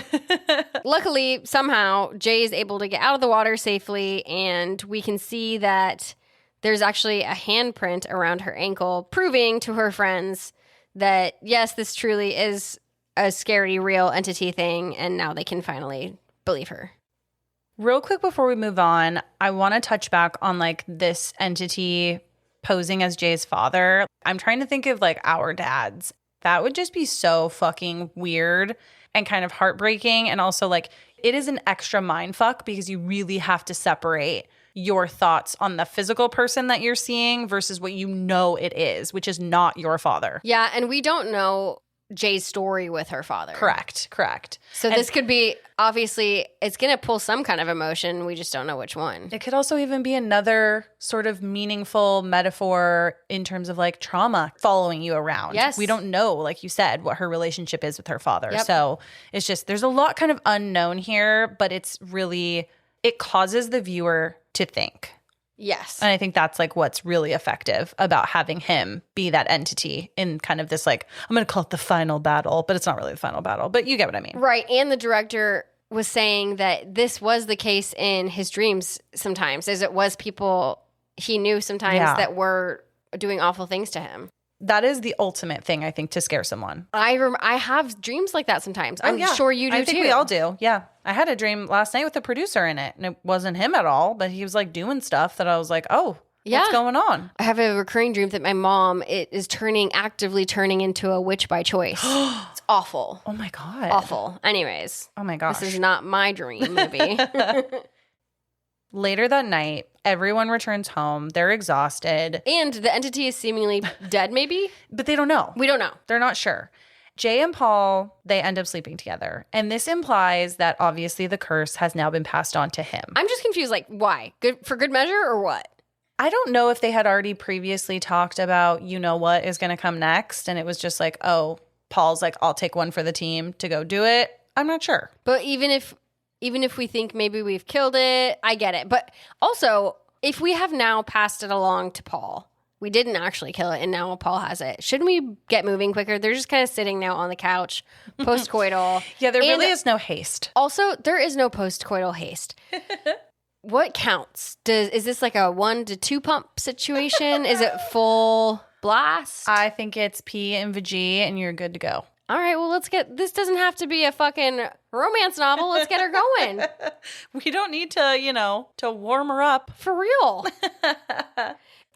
[SPEAKER 2] Luckily, somehow, Jay is able to get out of the water safely, and we can see that there's actually a handprint around her ankle, proving to her friends that, yes, this truly is a scary real entity thing, and now they can finally believe her.
[SPEAKER 1] Real quick before we move on, I want to touch back on like this entity posing as Jay's father. I'm trying to think of like our dads. That would just be so fucking weird and kind of heartbreaking. And also like it is an extra mind fuck because you really have to separate your thoughts on the physical person that you're seeing versus what you know it is, which is not your father.
[SPEAKER 2] Yeah, and we don't know Jay's story with her father.
[SPEAKER 1] Correct.
[SPEAKER 2] So this could be, obviously, it's going to pull some kind of emotion. We just don't know which one.
[SPEAKER 1] It could also even be another sort of meaningful metaphor in terms of like trauma following you around.
[SPEAKER 2] Yes.
[SPEAKER 1] We don't know, like you said, what her relationship is with her father.
[SPEAKER 2] Yep.
[SPEAKER 1] So it's just, there's a lot kind of unknown here, but it's really, it causes the viewer to think.
[SPEAKER 2] Yes.
[SPEAKER 1] And I think that's like what's really effective about having him be that entity in kind of this like, I'm going to call it the final battle, but it's not really the final battle, but you get what I mean.
[SPEAKER 2] Right. And the director was saying that this was the case in his dreams sometimes, as it was people he knew sometimes that were doing awful things to him.
[SPEAKER 1] That is the ultimate thing, I think, to scare someone.
[SPEAKER 2] I have dreams like that sometimes. I'm sure you do too.
[SPEAKER 1] I think we all do. Yeah. I had a dream last night with a producer in it, and it wasn't him at all, but he was like doing stuff that I was like, oh, what's going on?
[SPEAKER 2] I have a recurring dream that my mom is actively turning into a witch by choice. It's awful.
[SPEAKER 1] Oh my God.
[SPEAKER 2] Awful. Anyways.
[SPEAKER 1] Oh my gosh.
[SPEAKER 2] This is not my dream movie.
[SPEAKER 1] Later that night, everyone returns home. They're exhausted.
[SPEAKER 2] And the entity is seemingly dead, maybe?
[SPEAKER 1] But they don't know.
[SPEAKER 2] We don't know.
[SPEAKER 1] They're not sure. Jay and Paul, they end up sleeping together. And this implies that obviously the curse has now been passed on to him.
[SPEAKER 2] I'm just confused. Like, why? For good measure or what?
[SPEAKER 1] I don't know if they had already previously talked about, you know, what is going to come next. And it was just like, oh, Paul's like, I'll take one for the team to go do it. I'm not sure.
[SPEAKER 2] But even if we think maybe we've killed it, I get it. But also, if we have now passed it along to Paul, we didn't actually kill it, and now Paul has it. Shouldn't we get moving quicker? They're just kind of sitting now on the couch, post-coital.
[SPEAKER 1] Yeah, there really is no haste.
[SPEAKER 2] Also, there is no post-coital haste. What counts? Is this like a 1 to 2 pump situation? Is it full blast?
[SPEAKER 1] I think it's P and Vg, and you're good to go.
[SPEAKER 2] All right, well, this doesn't have to be a fucking romance novel. Let's get her going.
[SPEAKER 1] We don't need to, to warm her up.
[SPEAKER 2] For real.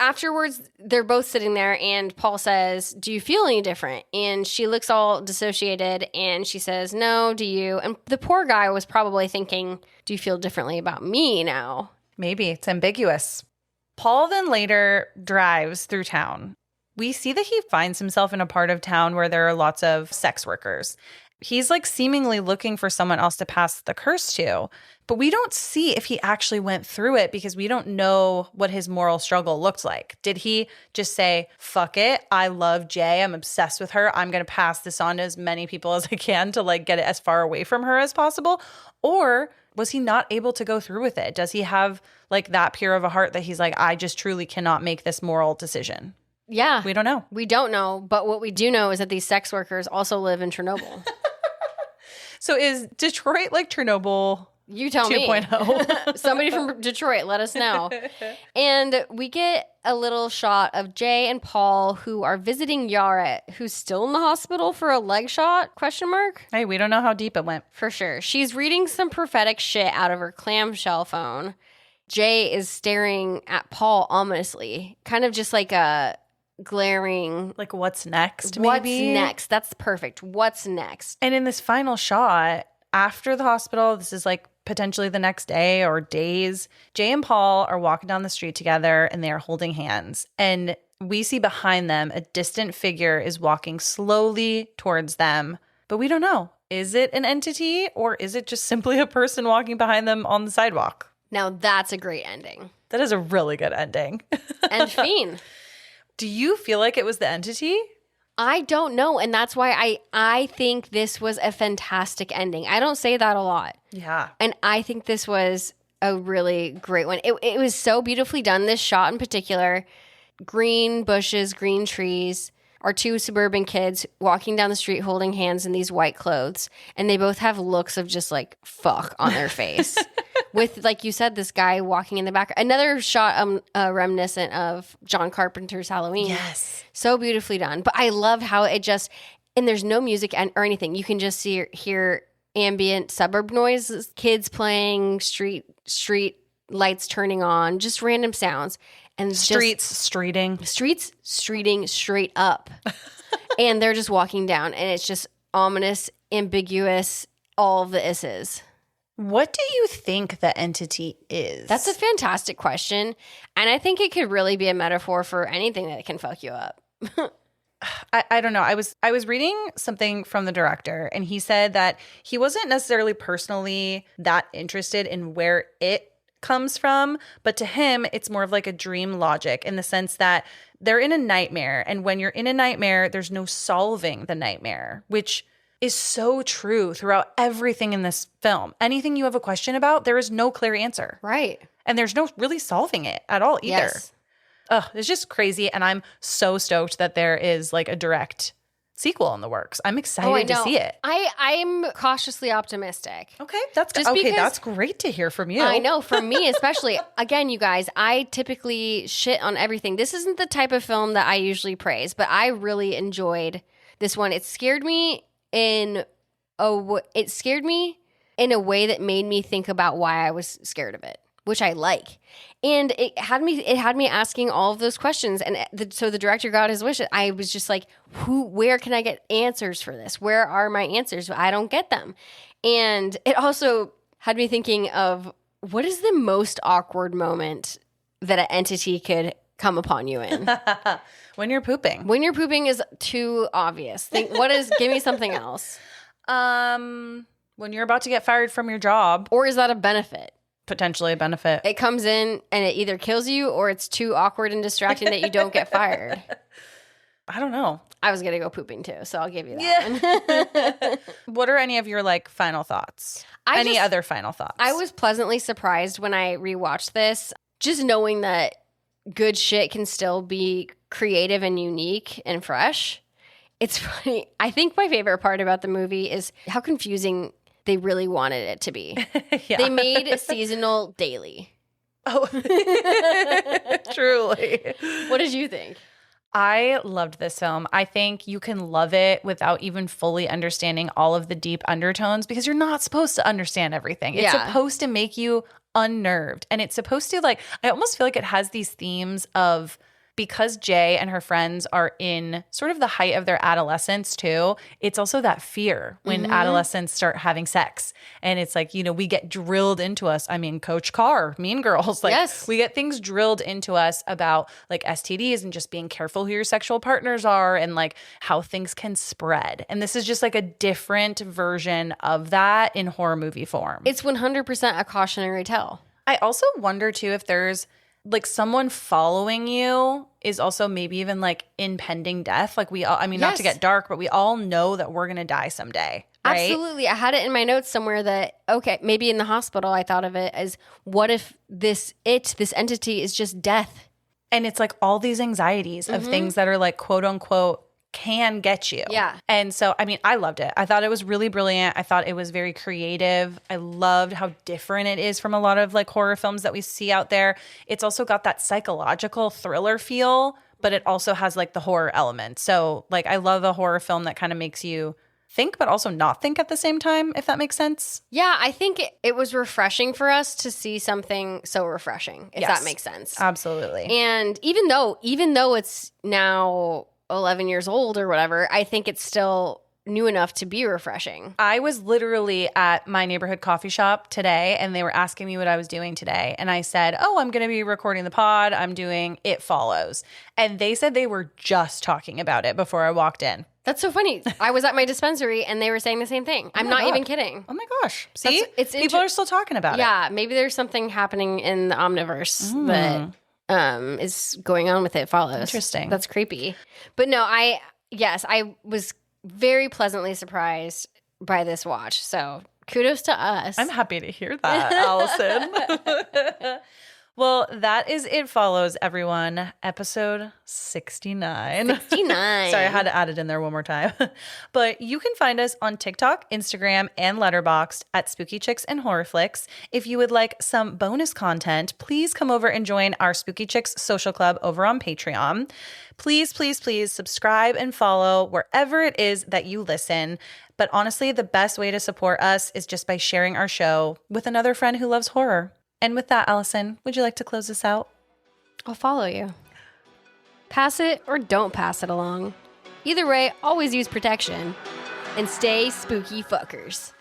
[SPEAKER 2] Afterwards, they're both sitting there, and Paul says, do you feel any different? And she looks all dissociated, and she says, no, do you? And the poor guy was probably thinking, do you feel differently about me now?
[SPEAKER 1] Maybe. It's ambiguous. Paul then later drives through town. We see that he finds himself in a part of town where there are lots of sex workers. He's like seemingly looking for someone else to pass the curse to, but we don't see if he actually went through it because we don't know what his moral struggle looked like. Did he just say, fuck it, I love Jay, I'm obsessed with her, I'm going to pass this on to as many people as I can to like get it as far away from her as possible? Or was he not able to go through with it? Does he have like that pure of a heart that he's like, I just truly cannot make this moral decision?
[SPEAKER 2] Yeah.
[SPEAKER 1] We don't know.
[SPEAKER 2] We don't know, but what we do know is that these sex workers also live in Chernobyl.
[SPEAKER 1] So is Detroit like Chernobyl?
[SPEAKER 2] You tell
[SPEAKER 1] 2.0.
[SPEAKER 2] me. Somebody from Detroit, let us know. And we get a little shot of Jay and Paul who are visiting Yaret, who's still in the hospital for a leg shot, ?
[SPEAKER 1] Hey, we don't know how deep it went.
[SPEAKER 2] For sure. She's reading some prophetic shit out of her clamshell phone. Jay is staring at Paul ominously, kind of just like a glaring,
[SPEAKER 1] like what's next, maybe?
[SPEAKER 2] What's next? That's perfect. What's next?
[SPEAKER 1] And in this final shot, after the hospital, this is like potentially the next day or days, Jay and Paul are walking down the street together and they are holding hands. And we see behind them a distant figure is walking slowly towards them, but we don't know. Is it an entity or is it just simply a person walking behind them on the sidewalk?
[SPEAKER 2] Now that's a great ending.
[SPEAKER 1] That is a really good ending.
[SPEAKER 2] And fiend.
[SPEAKER 1] Do you feel like it was the entity?
[SPEAKER 2] I don't know. And that's why I think this was a fantastic ending. I don't say that a lot.
[SPEAKER 1] Yeah.
[SPEAKER 2] And I think this was a really great one. It was so beautifully done. This shot in particular, green bushes, green trees, our two suburban kids walking down the street holding hands in these white clothes. And they both have looks of just like fuck on their face. With, like you said, this guy walking in the back. Another shot reminiscent of John Carpenter's Halloween.
[SPEAKER 1] Yes.
[SPEAKER 2] So beautifully done. But I love how it just, and there's no music or anything. You can just hear ambient suburb noises, kids playing, street lights turning on, just random sounds. And
[SPEAKER 1] streeting
[SPEAKER 2] straight up. And they're just walking down, and it's just ominous, ambiguous, all of the isses.
[SPEAKER 1] What do you think the entity is?
[SPEAKER 2] That's a fantastic question. And I think it could really be a metaphor for anything that can fuck you up.
[SPEAKER 1] I don't know. I was reading something from the director, and he said that he wasn't necessarily personally that interested in where it comes from, but to him, it's more of like a dream logic in the sense that they're in a nightmare. And when you're in a nightmare, there's no solving the nightmare, which is so true throughout everything in this film. Anything you have a question about, there is no clear answer.
[SPEAKER 2] Right.
[SPEAKER 1] And there's no really solving it at all either.
[SPEAKER 2] Yes.
[SPEAKER 1] Ugh, it's just crazy. And I'm so stoked that there is like a direct sequel in the works. I'm excited to see it.
[SPEAKER 2] I'm cautiously optimistic.
[SPEAKER 1] Okay, that's great to hear from you.
[SPEAKER 2] I know, for me especially. Again, you guys, I typically shit on everything. This isn't the type of film that I usually praise, but I really enjoyed this one. It scared me in a way that made me think about why I was scared of it, which I like. And it had me asking all of those questions. And so the director got his wish. I was just like, where can I get answers for this? Where are my answers? I don't get them. And it also had me thinking of, what is the most awkward moment that an entity could come upon you in?
[SPEAKER 1] When you're pooping.
[SPEAKER 2] When you're pooping is too obvious. Give me something else.
[SPEAKER 1] When you're about to get fired from your job.
[SPEAKER 2] Or is that a benefit?
[SPEAKER 1] Potentially a benefit.
[SPEAKER 2] It comes in and it either kills you or it's too awkward and distracting that you don't get fired.
[SPEAKER 1] I don't know.
[SPEAKER 2] I was going to go pooping too, so I'll give you that one.
[SPEAKER 1] What are any of your like final thoughts? Other final thoughts?
[SPEAKER 2] I was pleasantly surprised when I rewatched this, just knowing that good shit can still be creative and unique and fresh. It's funny. I think my favorite part about the movie is how confusing they really wanted it to be. Yeah. They made seasonal daily.
[SPEAKER 1] Oh, truly.
[SPEAKER 2] What did you think?
[SPEAKER 1] I loved this film. I think you can love it without even fully understanding all of the deep undertones because you're not supposed to understand everything. It's supposed to make you unnerved. And it's supposed to I almost feel like it has these themes of, because Jay and her friends are in sort of the height of their adolescence too, it's also that fear when adolescents start having sex. And it's like, we get drilled into us. I mean, Coach Carr, Mean Girls,
[SPEAKER 2] yes.
[SPEAKER 1] We get things drilled into us about like STDs and just being careful who your sexual partners are and like how things can spread. And this is just like a different version of that in horror movie form.
[SPEAKER 2] It's 100% a cautionary tale.
[SPEAKER 1] I also wonder too if there's like someone following you is also maybe even like impending death. Like we all, I mean, not to get dark, but we all know that we're going to die someday. Right?
[SPEAKER 2] Absolutely. I had it in my notes somewhere that, okay, maybe in the hospital, I thought of it as, what if this entity is just death?
[SPEAKER 1] And it's like all these anxieties of things that are like quote unquote can get you.
[SPEAKER 2] Yeah.
[SPEAKER 1] And so, I mean, I loved it. I thought it was really brilliant. I thought it was very creative. I loved how different it is from a lot of like horror films that we see out there. It's also got that psychological thriller feel, but it also has like the horror element. So like, I love a horror film that kind of makes you think, but also not think at the same time, if that makes sense.
[SPEAKER 2] Yeah, I think it was refreshing for us to see something so refreshing, if that makes sense.
[SPEAKER 1] Absolutely.
[SPEAKER 2] And even though it's now 11 years old or whatever, I think it's still new enough to be refreshing.
[SPEAKER 1] I was literally at my neighborhood coffee shop today and they were asking me what I was doing today. And I said, I'm going to be recording the pod. I'm doing It Follows. And they said they were just talking about it before I walked in.
[SPEAKER 2] That's so funny. I was at my dispensary and they were saying the same thing. I'm not even kidding.
[SPEAKER 1] Oh my gosh. See? People are still talking about it.
[SPEAKER 2] Yeah, maybe there's something happening in the omniverse that is going on with It Follows.
[SPEAKER 1] Interesting.
[SPEAKER 2] That's creepy. But no, I was very pleasantly surprised by this watch. So kudos to us.
[SPEAKER 1] I'm happy to hear that, Allison. Well, that is It Follows, everyone. Episode 69.
[SPEAKER 2] 69.
[SPEAKER 1] Sorry, I had to add it in there one more time. But you can find us on TikTok, Instagram, and Letterboxd at Spooky Chicks and Horror Flicks. If you would like some bonus content, please come over and join our Spooky Chicks social club over on Patreon. Please, please, please subscribe and follow wherever it is that you listen. But honestly, the best way to support us is just by sharing our show with another friend who loves horror. And with that, Allison, would you like to close this out?
[SPEAKER 2] I'll follow you. Pass it or don't pass it along. Either way, always use protection. And stay spooky fuckers.